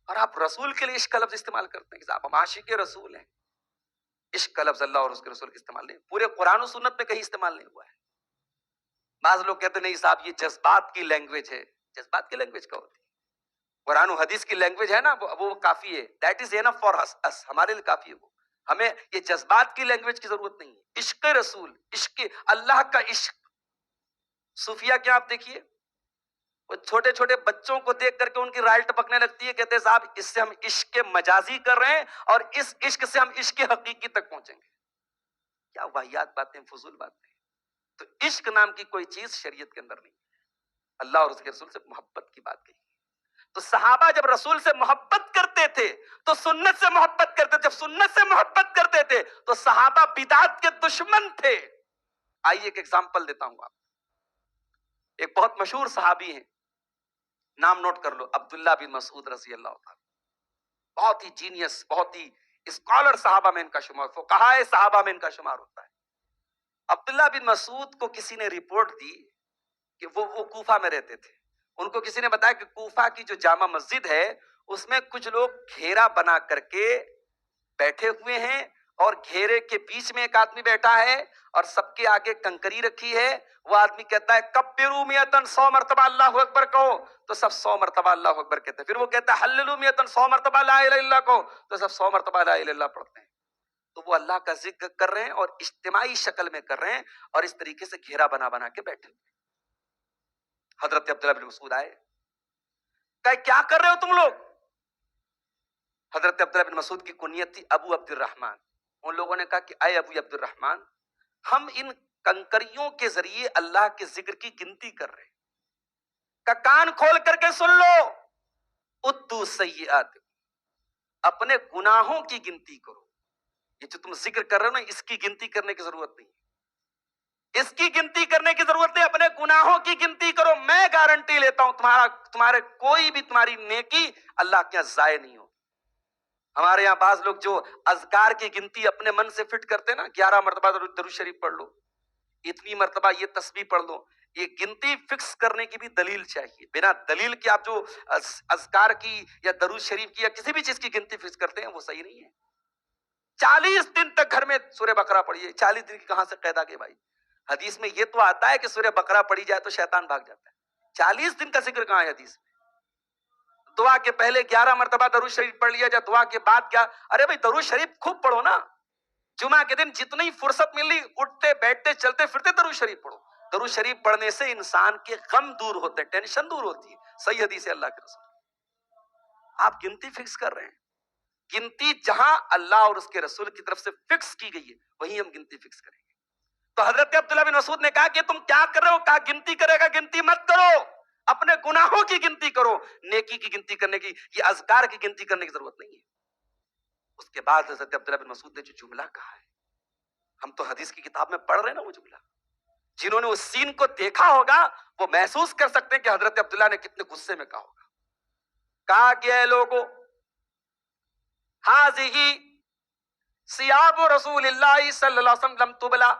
اور آپ رسول کے لیے عشق کا لفظ استعمال کرتے ہیں کہ صاحب ہم عاشق رسول ہیں۔ عشق کا لفظ اللہ اور اس کے رسول کے استعمال نہیں، پورے قرآن و سنت میں کہیں استعمال نہیں ہوا ہے۔ بعض لوگ کہتے نہیں صاحب یہ جذبات کی لینگویج ہے، جذبات کی لینگویج کا ہوتی ہے. قرآن و حدیث کی لینگویج ہے نا وہ کافی ہے. دیٹ از انف فار اس, ہمارے لیے کافی ہے وہ. ہمیں یہ جذبات کی لینگویج کی ضرورت نہیں ہے. عشق رسول, عشق اللہ کا عشق. صوفیہ کیا آپ دیکھیے, وہ چھوٹے چھوٹے بچوں کو دیکھ کر کے ان کی رائل ٹپکنے لگتی ہے, کہتے ہیں صاحب اس سے ہم عشق مجازی کر رہے ہیں اور اس عشق سے ہم عشق حقیقی تک پہنچیں گے. کیا واہیات باتیں, فضول باتیں. تو عشق نام کی کوئی چیز شریعت کے اندر نہیں. اللہ اور اس کے رسول سے محبت کی بات کہی. تو صحابہ جب رسول سے محبت کرتے تھے تو سنت سے محبت کرتے تھے. جب سنت سے محبت کرتے تھے تو صحابہ بدعت کے دشمن تھے. آئیے ایک ایگزامپل دیتا ہوں آپ. ایک بہت مشہور صحابی ہیں, نام نوٹ کر لو, عبداللہ بن مسعود رضی اللہ تعالی. بہت ہی جینیس, بہت ہی اسکالر صحابہ میں ان کا شمار, فقہائے صحابہ میں ان کا شمار ہوتا ہے. عبداللہ بن مسعود کو کسی نے رپورٹ دی کہ وہ کوفہ میں رہتے تھے. ان کو کسی نے بتایا کہ کوفہ کی جو جامع مسجد ہے اس میں کچھ لوگ گھیرا بنا کر کے بیٹھے ہوئے ہیں, اور گھیرے کے بیچ میں ایک آدمی بیٹھا ہے اور سب کے آگے کنکری رکھی ہے. وہ آدمی کہتا ہے کبروا میتن, 100 مرتبہ اللہ اکبر کہو, تو سب 100 مرتبہ اللہ اکبر کہتے ہیں. پھر وہ کہتا ہے حللوا میتن, 100 مرتبہ لا الہ الا اللہ کہو, تو سب 100 مرتبہ لا الہ الا اللہ پڑھتے ہیں. تو وہ اللہ کا ذکر کر رہے ہیں اور اجتماعی شکل میں کر رہے ہیں, اور اس طریقے سے گھیرا بنا بنا کے بیٹھے. حضرت عبداللہ بن مسعود آئے, کہ کیا کر رہے ہو تم لوگ؟ حضرت عبداللہ بن مسعود کی کنیت تھی ابو عبد الرحمن. ان لوگوں نے کہا کہ اے ابو عبد الرحمن, ہم ان کنکریوں کے ذریعے اللہ کے ذکر کی گنتی کر رہے ہیں. کہ کان کھول کر کے سن لو, ادو سیئات, اپنے گناہوں کی گنتی کرو. یہ جو تم ذکر کر رہے ہو نا, اس کی گنتی کرنے کی ضرورت نہیں, اس کی گنتی کرنے کی ضرورت نہیں, اپنے گناہوں کی گنتی کرو. میں گارنٹی لیتا ہوں تمہارے کوئی بھی تمہاری نیکی اللہ کے یہاں ضائع نہیں ہو. ہمارے یہاں بعض لوگ جو اذکار کی گنتی اپنے من سے فٹ کرتے ہیں نا, 11 مرتبہ درود شریف پڑھ لو, اتنی مرتبہ یہ تسبیح پڑھ لو, یہ گنتی فکس کرنے کی بھی دلیل چاہیے. بنا دلیل کے آپ جو اذکار کی یا درود شریف کی یا کسی بھی چیز کی گنتی فکس کرتے ہیں وہ صحیح نہیں ہے. 40 دن تک گھر میں سورہ بقرہ پڑھیے. 40 دن کی کہاں سے قید آ گئی بھائی؟ حدیث میں یہ تو آتا ہے کہ سورہ بقرہ پڑھی جائے تو شیطان بھاگ جاتا ہے. 40 دن کا ذکر کہاں ہے حدیث میں؟ دعا کے پہلے 11 مرتبہ درود شریف پڑھ لیا جائے, دعا کے بعد کیا؟ ارے بھائی درود شریف خوب پڑھو نا. جمعہ کے دن جتنی فرصت ملی, اٹھتے بیٹھتے چلتے پھرتے درود شریف پڑھو. درود شریف پڑھنے سے انسان کے غم دور ہوتے ہیں, ٹینشن دور ہوتی ہے. صحیح حدیث ہے اللہ کے رسول. آپ گنتی فکس کر رہے ہیں. گنتی جہاں اللہ اور اس کے رسول کی طرف سے فکس کی گئی ہے وہیں ہم گنتی فکس کریں گے. تو حضرت عبداللہ بن مسعود نے کہا کہ تم کیا کر رہے ہو؟ کہا گنتی کرے گا, گنتی مت کرو, اپنے گناہوں کی گنتی کرو. نیکی کی گنتی کرنے کی, یہ اذکار کی گنتی کرنے کی ضرورت نہیں ہے. اس کے بعد حضرت عبداللہ بن مسعود نے جو جملہ کہا ہے, ہم تو حدیث کی کتاب میں پڑھ رہے ہیں نا وہ جملہ. جنہوں نے اس سین کو دیکھا ہوگا وہ محسوس کر سکتے ہیں کہ حضرت عبداللہ نے کتنے غصے میں کہا ہوگا. کہا کہ اے لوگو, ہذہ ثیاب رسول اللہ صلی اللہ علیہ وسلم تبلا,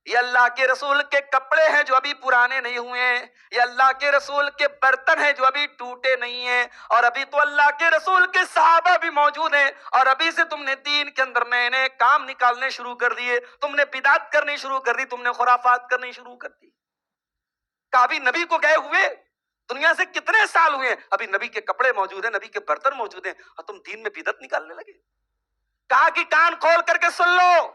یہ اللہ کے رسول کے کپڑے ہیں جو ابھی پرانے نہیں ہوئے ہیں, یہ اللہ کے رسول کے برتن ہیں جو ابھی ٹوٹے نہیں ہیں, اور ابھی تو اللہ کے رسول کے صحابہ بھی موجود ہیں, اور ابھی سے تم نے دین کے اندر نئے نئے کام نکالنے شروع کر دیے, تم نے بدعت کرنی شروع کر دی, تم نے خرافات کرنی شروع کر دی. کہ ابھی نبی کو گئے ہوئے دنیا سے کتنے سال ہوئے ہیں, ابھی نبی کے کپڑے موجود ہیں, نبی کے برتن موجود ہیں, اور تم دین میں بدعت نکالنے لگے. کہا کہ کان کھول کر کے سن لو,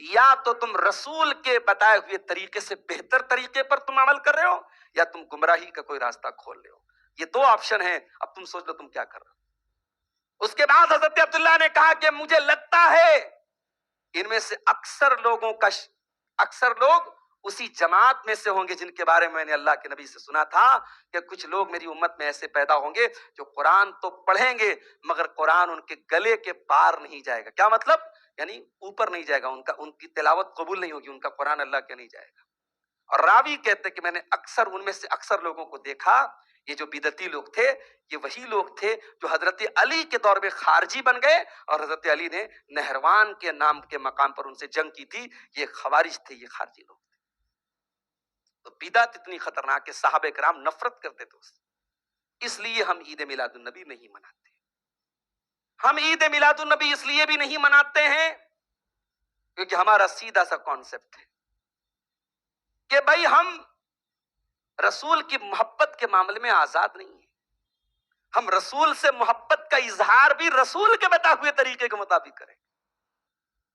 یا تو تم رسول کے بتائے ہوئے طریقے سے بہتر طریقے پر تم عمل کر رہے ہو, یا تم گمراہی کا کوئی راستہ کھول رہے ہو. یہ دو آپشن ہیں, اب تم سوچ لو تم کیا کر رہے ہو. اس کے بعد حضرت عبداللہ نے کہا کہ مجھے لگتا ہے ان میں سے اکثر لوگ اسی جماعت میں سے ہوں گے جن کے بارے میں نے اللہ کے نبی سے سنا تھا کہ کچھ لوگ میری امت میں ایسے پیدا ہوں گے جو قرآن تو پڑھیں گے مگر قرآن ان کے گلے کے پار نہیں جائے گا. کیا مطلب؟ یعنی اوپر نہیں جائے گا, ان کی تلاوت قبول نہیں ہوگی, ان کا قرآن اللہ کے نہیں جائے گا. اور راوی کہتے کہ میں نے ان میں سے اکثر لوگوں کو دیکھا, یہ جو بدعتی لوگ تھے یہ وہی لوگ تھے جو حضرت علی کے دور میں خارجی بن گئے, اور حضرت علی نے نہروان کے نام کے مقام پر ان سے جنگ کی تھی. یہ خوارج تھے, یہ خارجی لوگ تھے. تو بدعت اتنی خطرناک ہے, صحابہ کرام نفرت کرتے تھے اس سے. اس لیے ہم عید میلاد النبی نہیں مناتے. ہم عید میلاد النبی اس لیے بھی نہیں مناتے ہیں کیونکہ ہمارا سیدھا سا کانسیپٹ ہے کہ بھائی ہم رسول کی محبت کے معاملے میں آزاد نہیں ہے. ہم رسول سے محبت کا اظہار بھی رسول کے بتا ہوئے طریقے کے مطابق کریں.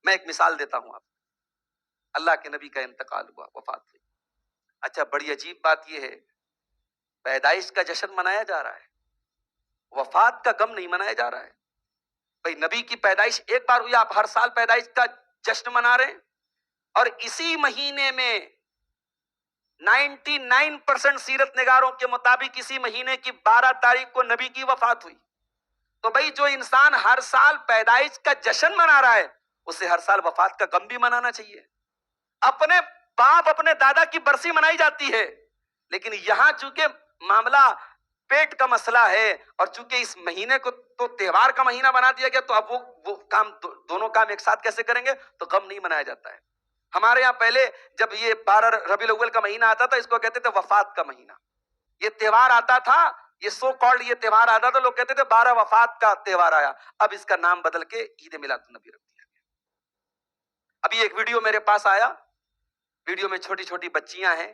میں ایک مثال دیتا ہوں آپ. اللہ کے نبی کا انتقال ہوا، وفات ہوئی. اچھا، بڑی عجیب بات یہ ہے، پیدائش کا جشن منایا جا رہا ہے، وفات کا غم نہیں منایا جا رہا ہے. بھئی نبی کی پیدائش ایک بار ہوئی، آپ ہر سال پیدائش کا جشن منا رہے ہیں. اور اسی مہینے میں 99% سیرت نگاروں کے مطابق اسی مہینے کی 12 تاریخ کو نبی کی وفات ہوئی. تو بھئی جو انسان ہر سال پیدائش کا جشن منا رہا ہے، اسے ہر سال وفات کا غم بھی منانا چاہیے. اپنے باپ اپنے دادا کی برسی منائی جاتی ہے، لیکن یہاں چونکہ معاملہ پیٹ کا مسئلہ ہے اور چونکہ اس مہینے کو تو تہوار کا مہینہ بنا دیا گیا، تو اب وہ کام دونوں کام ایک ساتھ کیسے کریں گے؟ تو غم نہیں منایا جاتا ہے. ہمارے یہاں پہلے جب یہ 12 ربیع الاول کا مہینہ آتا تھا، اس کو کہتے تھے وفات کا مہینہ. یہ تہوار آتا تھا، یہ سو کالڈ یہ تہوار آتا تھا، لوگ کہتے تھے 12 وفات کا تہوار آیا. اب اس کا نام بدل کے عید میلاد النبی رکھ دیا گیا. ابھی ایک ویڈیو میرے پاس آیا، ویڈیو میں چھوٹی چھوٹی بچیاں ہیں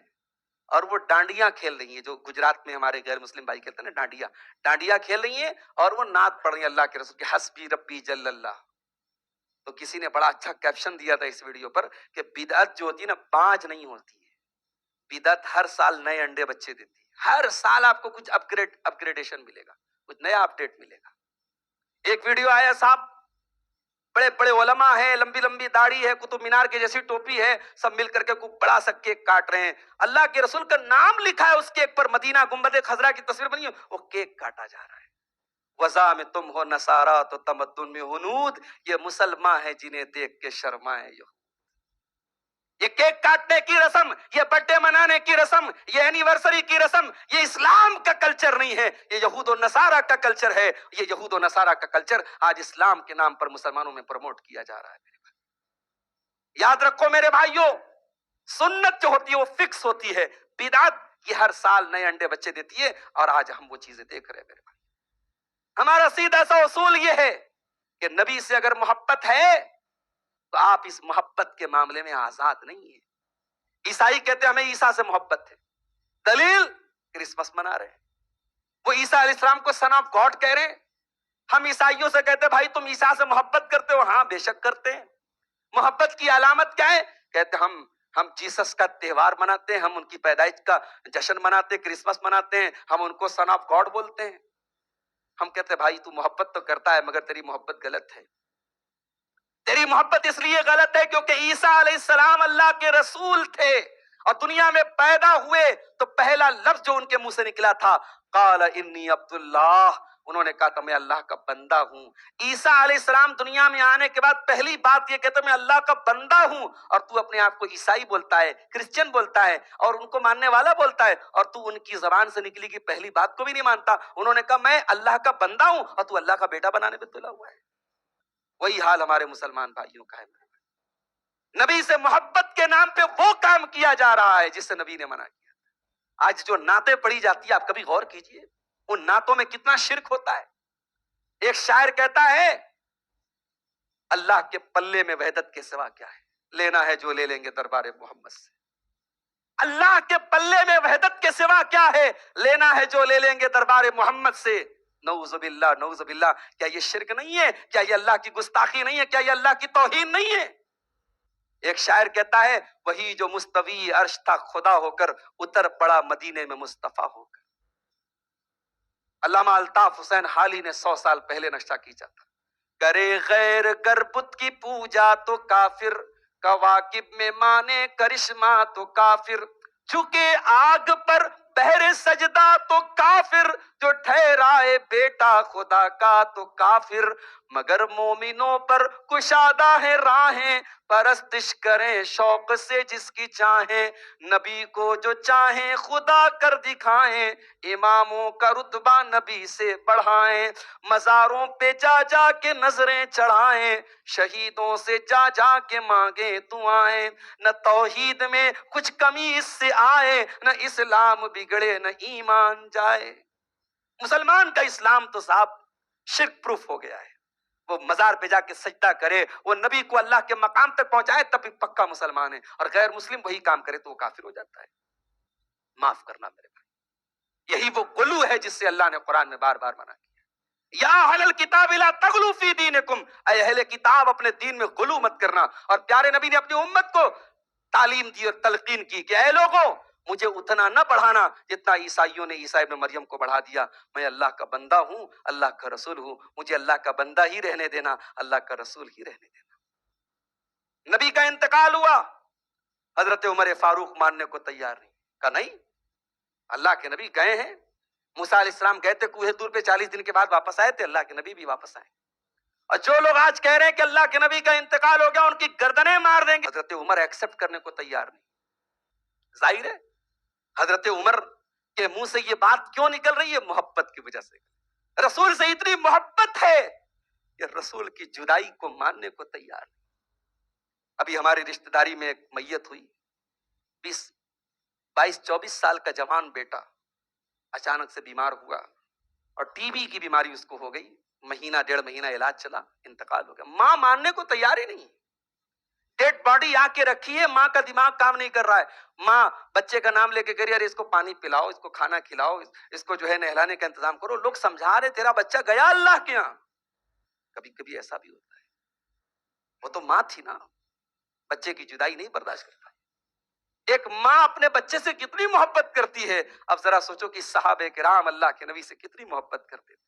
اور وہ ڈانڈیاں کھیل رہی ہیں، جو گجرات میں ہمارے غیر مسلم بھائی کہتے ہیں نا ڈانڈیاں کھیل رہی ہیں، اور وہ نعت پڑھ رہی ہیں اللہ کے رسول کی، حسبی ربی جل اللہ. تو کسی نے بڑا اچھا کیپشن دیا تھا اس ویڈیو پر کہ بدعت جو ہوتی ہے نا، پانچ نہیں ہوتی ہے، بدعت ہر سال نئے انڈے بچے دیتی ہے. ہر سال آپ کو کچھ اپگریڈیشن ملے گا، کچھ نیا اپڈیٹ ملے گا. ایک ویڈیو آیا صاحب، بڑے بڑے علماء ہیں، لمبی لمبی داڑھی ہے، قطب مینار کے جیسی ٹوپی ہے، سب مل کر کے کوئی بڑا سا کیک کاٹ رہے ہیں. اللہ کے رسول کا نام لکھا ہے اس کیک پر، مدینہ گنبد خضرا کی تصویر بنی ہے، وہ کیک کاٹا جا رہا ہے. وضع میں تم ہو نصارا تو تمدن میں ہنود، یہ مسلمان ہیں جنہیں دیکھ کے شرمائے. یہ کیک کاٹنے کی رسم، یہ برتھ ڈے منانے کی رسم، یہ اینیورسری کی رسم، یہ اسلام کا کلچر نہیں ہے، یہ یہود و نصارہ کا کلچر ہے. یہ یہود و نصارہ کا کلچر آج اسلام کے نام پر مسلمانوں میں پروموٹ کیا جا رہا ہے. یاد رکھو میرے بھائیوں، سنت جو ہوتی ہے وہ فکس ہوتی ہے، بدعت یہ ہر سال نئے انڈے بچے دیتی ہے، اور آج ہم وہ چیزیں دیکھ رہے ہیں. میرے بھائی، ہمارا سیدھا سا اصول یہ ہے کہ نبی سے اگر محبت ہے تو آپ اس محبت کے معاملے میں آزاد نہیں ہیں. عیسائی کہتے ہیں ہمیں عیسیٰ سے محبت ہے، دلیل کرسمس منا رہے ہیں. وہ عیسیٰ علیہ السلام کو سن آف گاڈ کہہ رہے ہیں. ہم عیسائیوں سے کہتے ہیں بھائی تم عیسیٰ سے محبت کرتے ہو؟ ہاں بے شک کرتے ہیں. محبت کی علامت کیا ہے؟ کہتے ہم جیسس کا تہوار مناتے ہیں، ہم ان کی پیدائش کا جشن مناتے ہیں، کرسمس مناتے ہیں، ہم ان کو سن آف گاڈ بولتے ہیں. ہم کہتے ہیں بھائی تو محبت تو کرتا ہے مگر تیری محبت غلط ہے. تیری محبت اس لیے غلط ہے کیونکہ عیسیٰ علیہ السلام اللہ کے رسول تھے، اور دنیا میں پیدا ہوئے تو پہلا لفظ جو ان کے منہ سے نکلا تھا، قال انی عبد اللہ، انہوں نے کہا تھا میں اللہ کا بندہ ہوں. عیسیٰ علیہ السلام دنیا میں آنے کے بعد پہلی بات یہ کہتے میں اللہ کا بندہ ہوں، اور تو اپنے آپ کو عیسائی بولتا ہے، کرسچن بولتا ہے، اور ان کو ماننے والا بولتا ہے، اور تو ان کی زبان سے نکلی کی پہلی بات کو بھی نہیں مانتا. انہوں نے کہا میں اللہ کا بندہ ہوں اور تو اللہ کا بیٹا بنانے پہ تلا ہوا ہے. وہی حال ہمارے مسلمان بھائیوں کا ہے. نبی سے محبت کے نام پہ وہ کام کیا جا رہا ہے جس سے نبی نے منع کیا. آج جو نعتیں پڑھی جاتی ہے، آپ کبھی غور کیجئے ان نعتوں میں کتنا شرک ہوتا ہے. ایک شاعر کہتا ہے اللہ کے پلے میں وحدت کے سوا کیا ہے، لینا ہے جو لے لیں گے دربار محمد سے. اللہ کے پلے میں وحدت کے سوا کیا ہے، لینا ہے جو لے لیں گے دربار محمد سے. نعوذ باللہ نعوذ باللہ، کیا یہ شرک نہیں ہے؟ کیا یہ اللہ کی گستاخی نہیں ہے؟ کیا یہ اللہ کی توہین نہیں ہے؟ ایک شاعر کہتا ہے وہی جو مستوی عرش تھا خدا ہو کر، اتر پڑا مدینے میں مصطفیٰ ہو کر. علامہ الطاف حسین حالی نے 100 سال پہلے نشہ کیجا تھا. کرے غیر گر بت کی پوجا تو کافر، کواکب میں مانے کرشمہ تو کافر، جھکے آگ پر بہر سجدہ تو کافر، جو ٹھہرائے بیٹا خدا کا تو کافر. مگر مومنوں پر کشادہ ہے راہیں، پرستش کریں شوق سے جس کی چاہیں، نبی کو جو چاہیں خدا کر دکھائیں، اماموں کا رتبہ نبی سے بڑھائیں، مزاروں پہ جا جا کے نظریں چڑھائیں، شہیدوں سے جا جا کے مانگیں دعائیں، نہ توحید میں کچھ کمی اس سے آئے، نہ اسلام بگڑے نہ ایمان جائے. مسلمان کا اسلام تو صاحب شرک پروف ہو گیا ہے. وہ مزار پہ جا کے سجدہ کرے، وہ نبی کو اللہ کے مقام تک پہنچائے تب بھی پکا مسلمان ہے، اور غیر مسلم وہی کام کرے تو وہ کافر ہو جاتا ہے. معاف کرنا میرے بھائی، یہی وہ غلو ہے جس سے اللہ نے قرآن میں بار بار منع کیا۔ یا اہل الکتاب لا تغلو فی دینکم، اے اہل کتاب اپنے دین میں غلو مت کرنا۔ اور پیارے نبی نے اپنی امت کو تعلیم دی اور تلقین کی کہ اے لوگوں، مجھے اتنا نہ بڑھانا جتنا عیسائیوں نے عیسیٰ ابن مریم کو بڑھا دیا۔ میں اللہ کا بندہ ہوں، اللہ کا رسول ہوں، مجھے اللہ کا بندہ ہی رہنے دینا، اللہ کا رسول ہی رہنے دینا۔ نبی کا انتقال ہوا، حضرت عمر فاروق ماننے کو تیار نہیں، کہا نہیں، اللہ کے نبی گئے ہیں، موسیٰ علیہ السلام گئے تھے کوہ طور پہ، 40 دن کے بعد واپس آئے تھے، اللہ کے نبی بھی واپس آئے۔ اور جو لوگ آج کہہ رہے ہیں کہ اللہ کے نبی کا انتقال ہو گیا، ان کی گردنیں مار دیں گے، حضرت عمر ایکسپٹ کرنے کو تیار نہیں۔ ظاہر ہے حضرت عمر کے منہ سے یہ بات کیوں نکل رہی ہے؟ محبت کی وجہ سے۔ رسول سے اتنی محبت ہے کہ رسول کی جدائی کو ماننے کو تیار نہیں۔ ابھی ہماری رشتہ داری میں ایک میت ہوئی، 22-24 سال کا جوان بیٹا اچانک سے بیمار ہوا اور ٹی بی کی بیماری اس کو ہو گئی، مہینہ 1.5 مہینہ علاج چلا، انتقال ہو گیا۔ ماں ماننے کو تیار ہی نہیں، ڈیڈ باڈی آ کے رکھی ہے، ماں کا دماغ کام نہیں کر رہا ہے۔ ماں بچے کا نام لے کے کہہ رہی ہے اس کو پانی پلاؤ، اس کو کھانا کھلاؤ، اس کو جو ہے نہلانے کا انتظام کرو۔ لوگ سمجھا رہے تیرا بچہ گیا اللہ کے یہاں۔ کبھی کبھی ایسا بھی ہوتا ہے، وہ تو ماں تھی نا، بچے کی جدائی نہیں برداشت کرتا۔ ایک ماں اپنے بچے سے کتنی محبت کرتی ہے، اب ذرا سوچو کہ صحابہ کرام اللہ کے نبی سے کتنی محبت کرتے تھے۔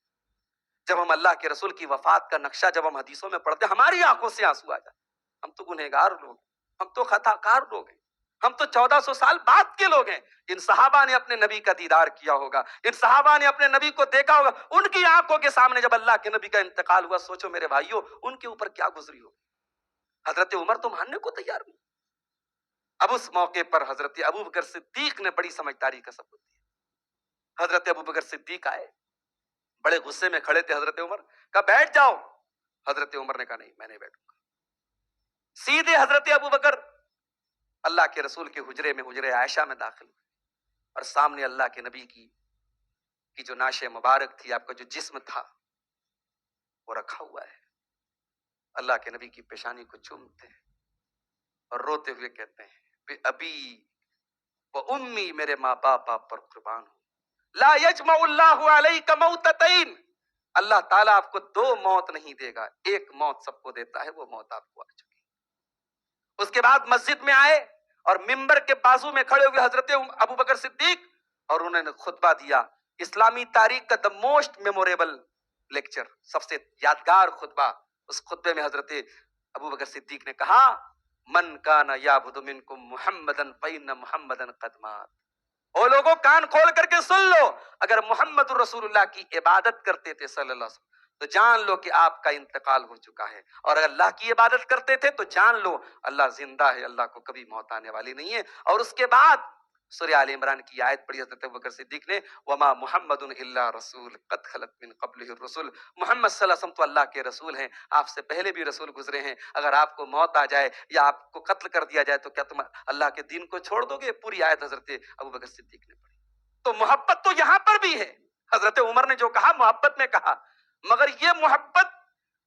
جب ہم اللہ کے رسول کی وفات کا نقشہ جب ہم حدیثوں میں پڑھتے ہیں، ہماری آنکھوں سے آنسو آ جاتے۔ ہم تو گنہگار لوگ ہیں، ہم تو خطا کار لوگ ہیں، ہم تو 1400 سال بعد کے لوگ ہیں۔ ان صحابہ نے اپنے نبی کا دیدار کیا ہوگا، ان صحابہ نے اپنے نبی کو دیکھا ہوگا، ان کی آنکھوں کے سامنے جب اللہ کے نبی کا انتقال ہوا، سوچو میرے بھائیوں ان کے اوپر کیا گزری ہوگی۔ حضرت عمر تو ماننے کو تیار نہیں۔ اب اس موقع پر حضرت ابوبکر صدیق نے بڑی سمجھداری کا ثبوت دیا۔ حضرت ابوبکر صدیق آئے، بڑے غصے میں کھڑے تھے حضرت عمر، کہا بیٹھ جاؤ۔ حضرت عمر نے کہا نہیں، میں نہیں بیٹھوں گا۔ سیدھے حضرت ابوبکر اللہ کے رسول کے حجرے میں، حجرے عائشہ میں داخل ہوئے، اور سامنے اللہ کے نبی کی جو نعش مبارک تھی، آپ کا جو جسم تھا وہ رکھا ہوا ہے۔ اللہ کے نبی کی پیشانی کو چومتے ہیں اور روتے ہوئے کہتے ہیں ابی و امی، میرے ماں باپ آپ پر قربان ہوں، لا یجمع اللہ علیک موتتین، اللہ تعالیٰ آپ کو 2 موت نہیں دے گا، ایک موت سب کو دیتا ہے، وہ موت آپ کو آ چکی۔ اس کے بعد مسجد میں آئے اور منبر کے بازو میں کھڑے ہوئے حضرت ابوبکر صدیق، اور انہوں نے خطبہ دیا، اسلامی تاریخ کا the most memorable لیکچر، سب سے یادگار خطبہ۔ اس خطبے میں حضرت ابوبکر صدیق نے کہا من کان یعبد منکم محمدا فإن محمدا قد مات۔ او لوگوں کان کھول کر کے سن لو، اگر محمد رسول اللہ کی عبادت کرتے تھے صلی اللہ علیہ وسلم تو جان لو کہ آپ کا انتقال ہو چکا ہے، اور اگر اللہ کی عبادت کرتے تھے تو جان لو اللہ زندہ ہے، اللہ کو کبھی موت آنے والی نہیں ہے۔ اور اس کے بعد سورہ آل عمران کی آیت پڑھی حضرت ابوبکر صدیق نے، وما محمد الا رسول قد خلت من قبلہ الرسل، محمد صلی اللہ علیہ وسلم تو اللہ کے رسول ہیں، آپ سے پہلے بھی رسول گزرے ہیں، اگر آپ کو موت آ جائے یا آپ کو قتل کر دیا جائے تو کیا تم اللہ کے دین کو چھوڑ دو گے؟ پوری آیت حضرت ابوبکر صدیق نے پڑھی۔ تو محبت تو یہاں پر بھی ہے، حضرت عمر نے جو کہا محبت میں کہا، مگر یہ محبت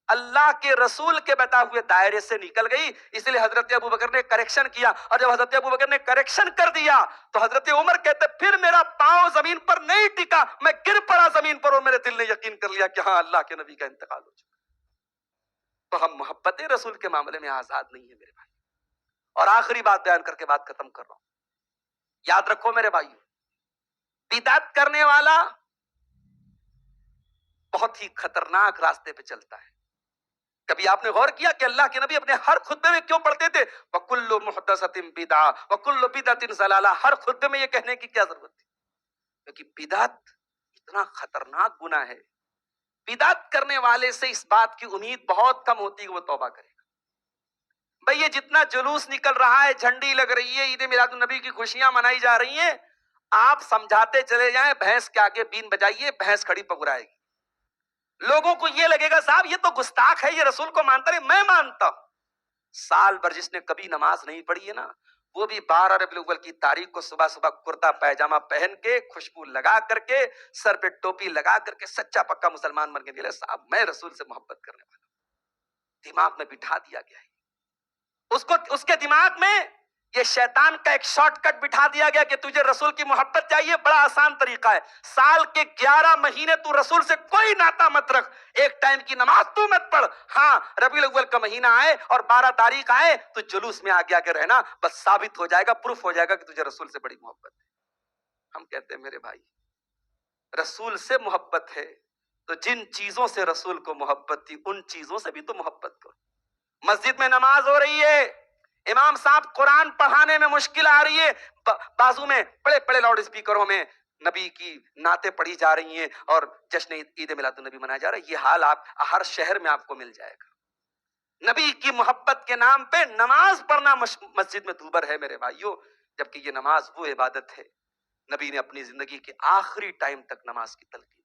اللہ کے رسول کے بتا ہوئے دائرے سے نکل گئی، اس لیے حضرت ابوبکر نے کریکشن کیا، اور جب حضرت ابوبکر نے کریکشن کر دیا تو حضرت عمر کہتے پھر میرا پاؤں زمین پر نہیں ٹکا، میں گر پڑا زمین پر، اور میرے دل نے یقین کر لیا کہ ہاں اللہ کے نبی کا انتقال ہو چکا۔ تو ہم محبت رسول کے معاملے میں آزاد نہیں ہیں میرے بھائی۔ اور آخری بات بیان کر کے بات ختم کر رہا ہوں، یاد رکھو میرے بھائی، بدعت کرنے والا بہت ہی خطرناک راستے پہ چلتا ہے۔ کبھی آپ نے غور کیا کہ اللہ کے نبی اپنے ہر خطبے میں کیوں پڑھتے تھے وَكُلُّ مُحْدَثَةٍ بِدْعَةٍ وَكُلُّ بِدْعَةٍ ضَلَالَةٍ؟ ہر خطبے میں یہ کہنے کی کیا ضرورت تھی؟ کیونکہ بدعت اتنا خطرناک گناہ ہے، بدعت کرنے والے سے اس بات کی امید بہت کم ہوتی ہے کہ وہ توبہ کرے گا۔ بھئی یہ جتنا جلوس نکل رہا ہے، جھنڈی لگ رہی ہے، عید میلاد النبی کی خوشیاں منائی جا رہی ہیں، آپ سمجھاتے چلے جائیں بھینس کے آگے بین بجائیے، بھینس کھڑی پگرائے گی۔ لوگوں کو یہ لگے گا صاحب یہ تو گستاخ ہے، یہ رسول کو مانتا نہیں، میں مانتا ہوں۔ سال بھر جس نے کبھی نماز نہیں پڑھی ہے نا، وہ بھی 12 ربیع الاول کی تاریخ کو صبح صبح کرتا پیجامہ پہن کے، خوشبو لگا کر کے، سر پہ ٹوپی لگا کر کے سچا پکا مسلمان بن کے نکلے صاحب میں رسول سے محبت کرنے والا ہوں۔ دماغ میں بٹھا دیا گیا ہے اس کو، اس کے دماغ میں یہ شیطان کا ایک شارٹ کٹ بٹھا دیا گیا کہ تجھے رسول کی محبت چاہیے، بڑا آسان طریقہ ہے، سال کے 11 مہینے تو رسول سے کوئی ناتا مت رکھ، ایک ٹائم کی نماز تو مت پڑھ، ہاں ربیع الاول کا مہینہ آئے اور 12 تاریخ آئے تو جلوس میں آگے آگے رہنا، بس ثابت ہو جائے گا، پروف ہو جائے گا کہ تجھے رسول سے بڑی محبت ہے۔ ہم کہتے ہیں میرے بھائی رسول سے محبت ہے تو جن چیزوں سے رسول کو محبت تھی ان چیزوں سے بھی تو محبت کرو۔ مسجد میں نماز ہو رہی ہے، امام صاحب قرآن پڑھانے میں مشکل آ رہی ہے، بازو میں بڑے بڑے لاؤڈ اسپیکروں میں نبی کی نعتیں پڑھی جا رہی ہیں اور جشن عید میلاد النبی منایا جا رہا ہے، یہ حال آپ ہر شہر میں آپ کو مل جائے گا۔ نبی کی محبت کے نام پہ نماز پڑھنا مسجد میں دوبر ہے میرے بھائیوں، جبکہ یہ نماز وہ عبادت ہے نبی نے اپنی زندگی کے آخری ٹائم تک نماز کی تلقین کی۔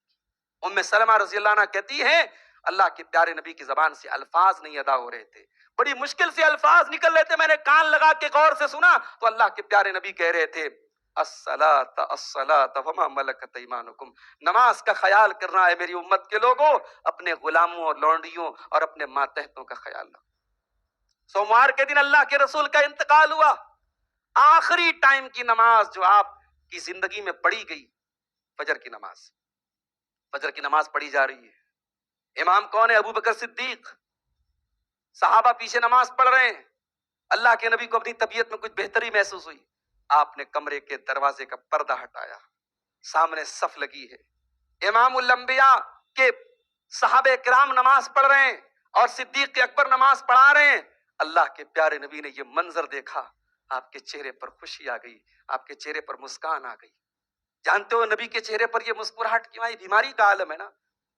ام سلمہ رضی اللہ عنہ کہتی ہیں اللہ کے پیارے نبی کی زبان سے الفاظ نہیں ادا ہو رہے تھے، بڑی مشکل سے الفاظ نکل رہے تھے، میں نے کان لگا کے غور سے سنا تو اللہ کے پیارے نبی کہہ رہے تھے الصلاۃ الصلاۃ وما ملکت ایمانکم، نماز کا خیال کرنا ہے میری امت کے لوگوں، اپنے غلاموں اور لونڈیوں اور اپنے ماتحتوں کا خیال رکھو۔ سوموار کے دن اللہ کے رسول کا انتقال ہوا، آخری ٹائم کی نماز جو آپ کی زندگی میں پڑھی گئی فجر کی نماز، فجر کی نماز پڑھی جا رہی ہے، امام کون ہے؟ ابو بکر صدیق، صحابہ پیچھے نماز پڑھ رہے ہیں، اللہ کے نبی کو اپنی طبیعت میں کچھ بہتری محسوس ہوئی، آپ نے کمرے کے دروازے کا پردہ ہٹایا، سامنے صف لگی ہے، امام الانبیاء کے صحابہ کرام نماز پڑھ رہے ہیں اور صدیق اکبر نماز پڑھا رہے ہیں، اللہ کے پیارے نبی نے یہ منظر دیکھا، آپ کے چہرے پر خوشی آ گئی، آپ کے چہرے پر مسکان آ گئی۔ جانتے ہو نبی کے چہرے پر یہ مسکراہٹ کیوں آئی؟ بیماری کا عالم ہے نا،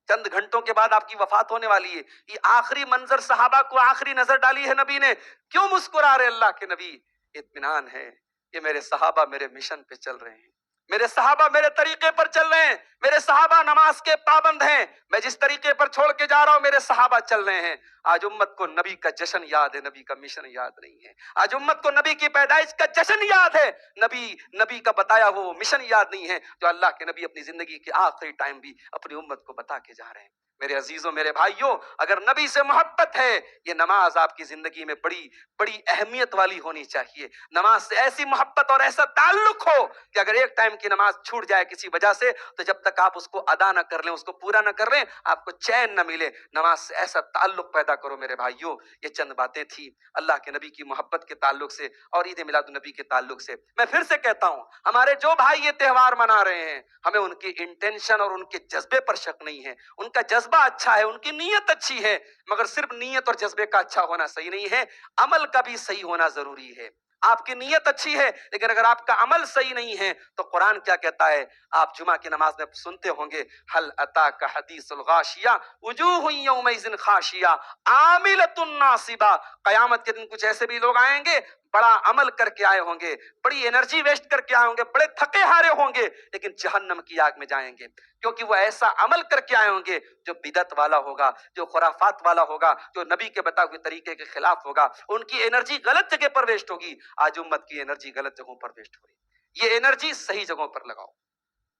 چند گھنٹوں کے بعد آپ کی وفات ہونے والی ہے، یہ آخری منظر صحابہ کو آخری نظر ڈالی ہے نبی نے، کیوں مسکرا رہے اللہ کے نبی؟ اطمینان ہے کہ میرے صحابہ میرے مشن پہ چل رہے ہیں، میرے صحابہ میرے طریقے پر چل رہے ہیں، میرے صحابہ نماز کے پابند ہیں، میں جس طریقے پر چھوڑ کے جا رہا ہوں میرے صحابہ چل رہے ہیں۔ آج امت کو نبی کا جشن یاد ہے، نبی کا مشن یاد نہیں ہے، آج امت کو نبی کی پیدائش کا جشن یاد ہے، نبی کا بتایا وہ مشن یاد نہیں ہے جو اللہ کے نبی اپنی زندگی کے آخری ٹائم بھی اپنی امت کو بتا کے جا رہے ہیں۔ میرے عزیزوں میرے بھائیوں، اگر نبی سے محبت ہے، یہ نماز آپ کی زندگی میں بڑی بڑی اہمیت والی ہونی چاہیے۔ نماز سے ایسی محبت اور ایسا تعلق ہو کہ اگر ایک ٹائم کی نماز چھوٹ جائے کسی وجہ سے تو جب تک آپ اس کو ادا نہ کر لیں، اس کو پورا نہ کر لیں، آپ کو چین نہ ملے۔ نماز سے ایسا تعلق پیدا کرو میرے بھائیوں۔ یہ چند باتیں تھی اللہ کے نبی کی محبت کے تعلق سے اور عید میلاد النبی کے تعلق سے۔ میں پھر سے کہتا ہوں، ہمارے جو بھائی یہ تہوار منا رہے ہیں، ہمیں ان کی انٹینشن اور ان کے جذبے پر شک نہیں ہے، ان کا جذبہ اچھا ہے، ان کی نیت اچھی ہے، مگر صرف نیت اور جذبے کا اچھا ہونا صحیح نہیں ہے، عمل کا بھی صحیح ہونا ضروری ہے۔ آپ کی نیت اچھی ہے لیکن اگر آپ کا عمل صحیح نہیں ہے تو قرآن کیا کہتا ہے؟ آپ جمعہ کی نماز میں سنتے ہوں گے، حل اتاک حدیث الغاشیہ وجوہ یومئذ خاشیہ عاملۃ ناصبہ، قیامت کے دن کچھ ایسے بھی لوگ آئیں گے بڑا عمل کر کے آئے ہوں گے، بڑی انرجی ویسٹ کر کے آئے ہوں گے، بڑے تھکے ہارے ہوں گے، لیکن جہنم کی آگ میں جائیں گے کیونکہ وہ ایسا عمل کر کے آئے ہوں گے جو بدعت والا ہوگا، جو خرافات والا ہوگا، جو نبی کے بتائے ہوئے طریقے کے خلاف ہوگا، ان کی انرجی غلط جگہ پر ویسٹ ہوگی۔ آج امت کی انرجی غلط جگہوں پر ویسٹ ہو رہی ہے، یہ انرجی صحیح جگہوں پر لگاؤ۔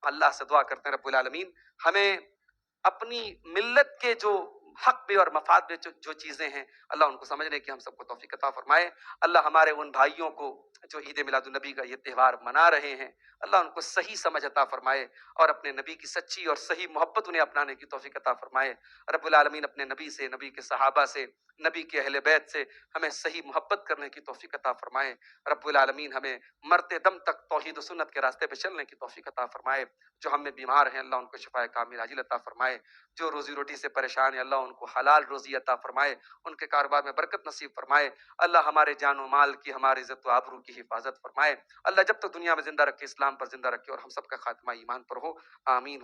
اللہ سے دعا کرتے ہیں رب العالمین ہمیں اپنی ملت کے جو حق میں اور مفاد میں جو چیزیں ہیں اللہ ان کو سمجھنے کی ہم سب کو توفیق عطا فرمائے۔ اللہ ہمارے ان بھائیوں کو جو عید میلاد النبی کا یہ تہوار منا رہے ہیں اللہ ان کو صحیح سمجھ عطا فرمائے اور اپنے نبی کی سچی اور صحیح محبت انہیں اپنانے کی توفیق عطا فرمائے۔ رب العالمین اپنے نبی سے، نبی کے صحابہ سے، نبی کے اہل بیت سے ہمیں صحیح محبت کرنے کی توفیق عطا فرمائے۔ رب العالمین ہمیں مرتے دم تک توحید و سنت کے راستے پہ چلنے کی توفیق عطا فرمائے۔ جو ہم میں بیمار ہیں اللہ ان کو شفائے کامل عاجل عطا فرمائے، جو روزی روٹی سے پریشان ہیں اللہ ان کو حلال روزی عطا فرمائے، ان کے کاروبار میں برکت نصیب فرمائے۔ اللہ ہمارے جان و مال کی، ہماری عزت و آبرو کی حفاظت فرمائے۔ اللہ جب تک دنیا میں زندہ رکھے اسلام پر زندہ رکھے اور ہم سب کا خاتمہ ایمان پر ہو، آمین۔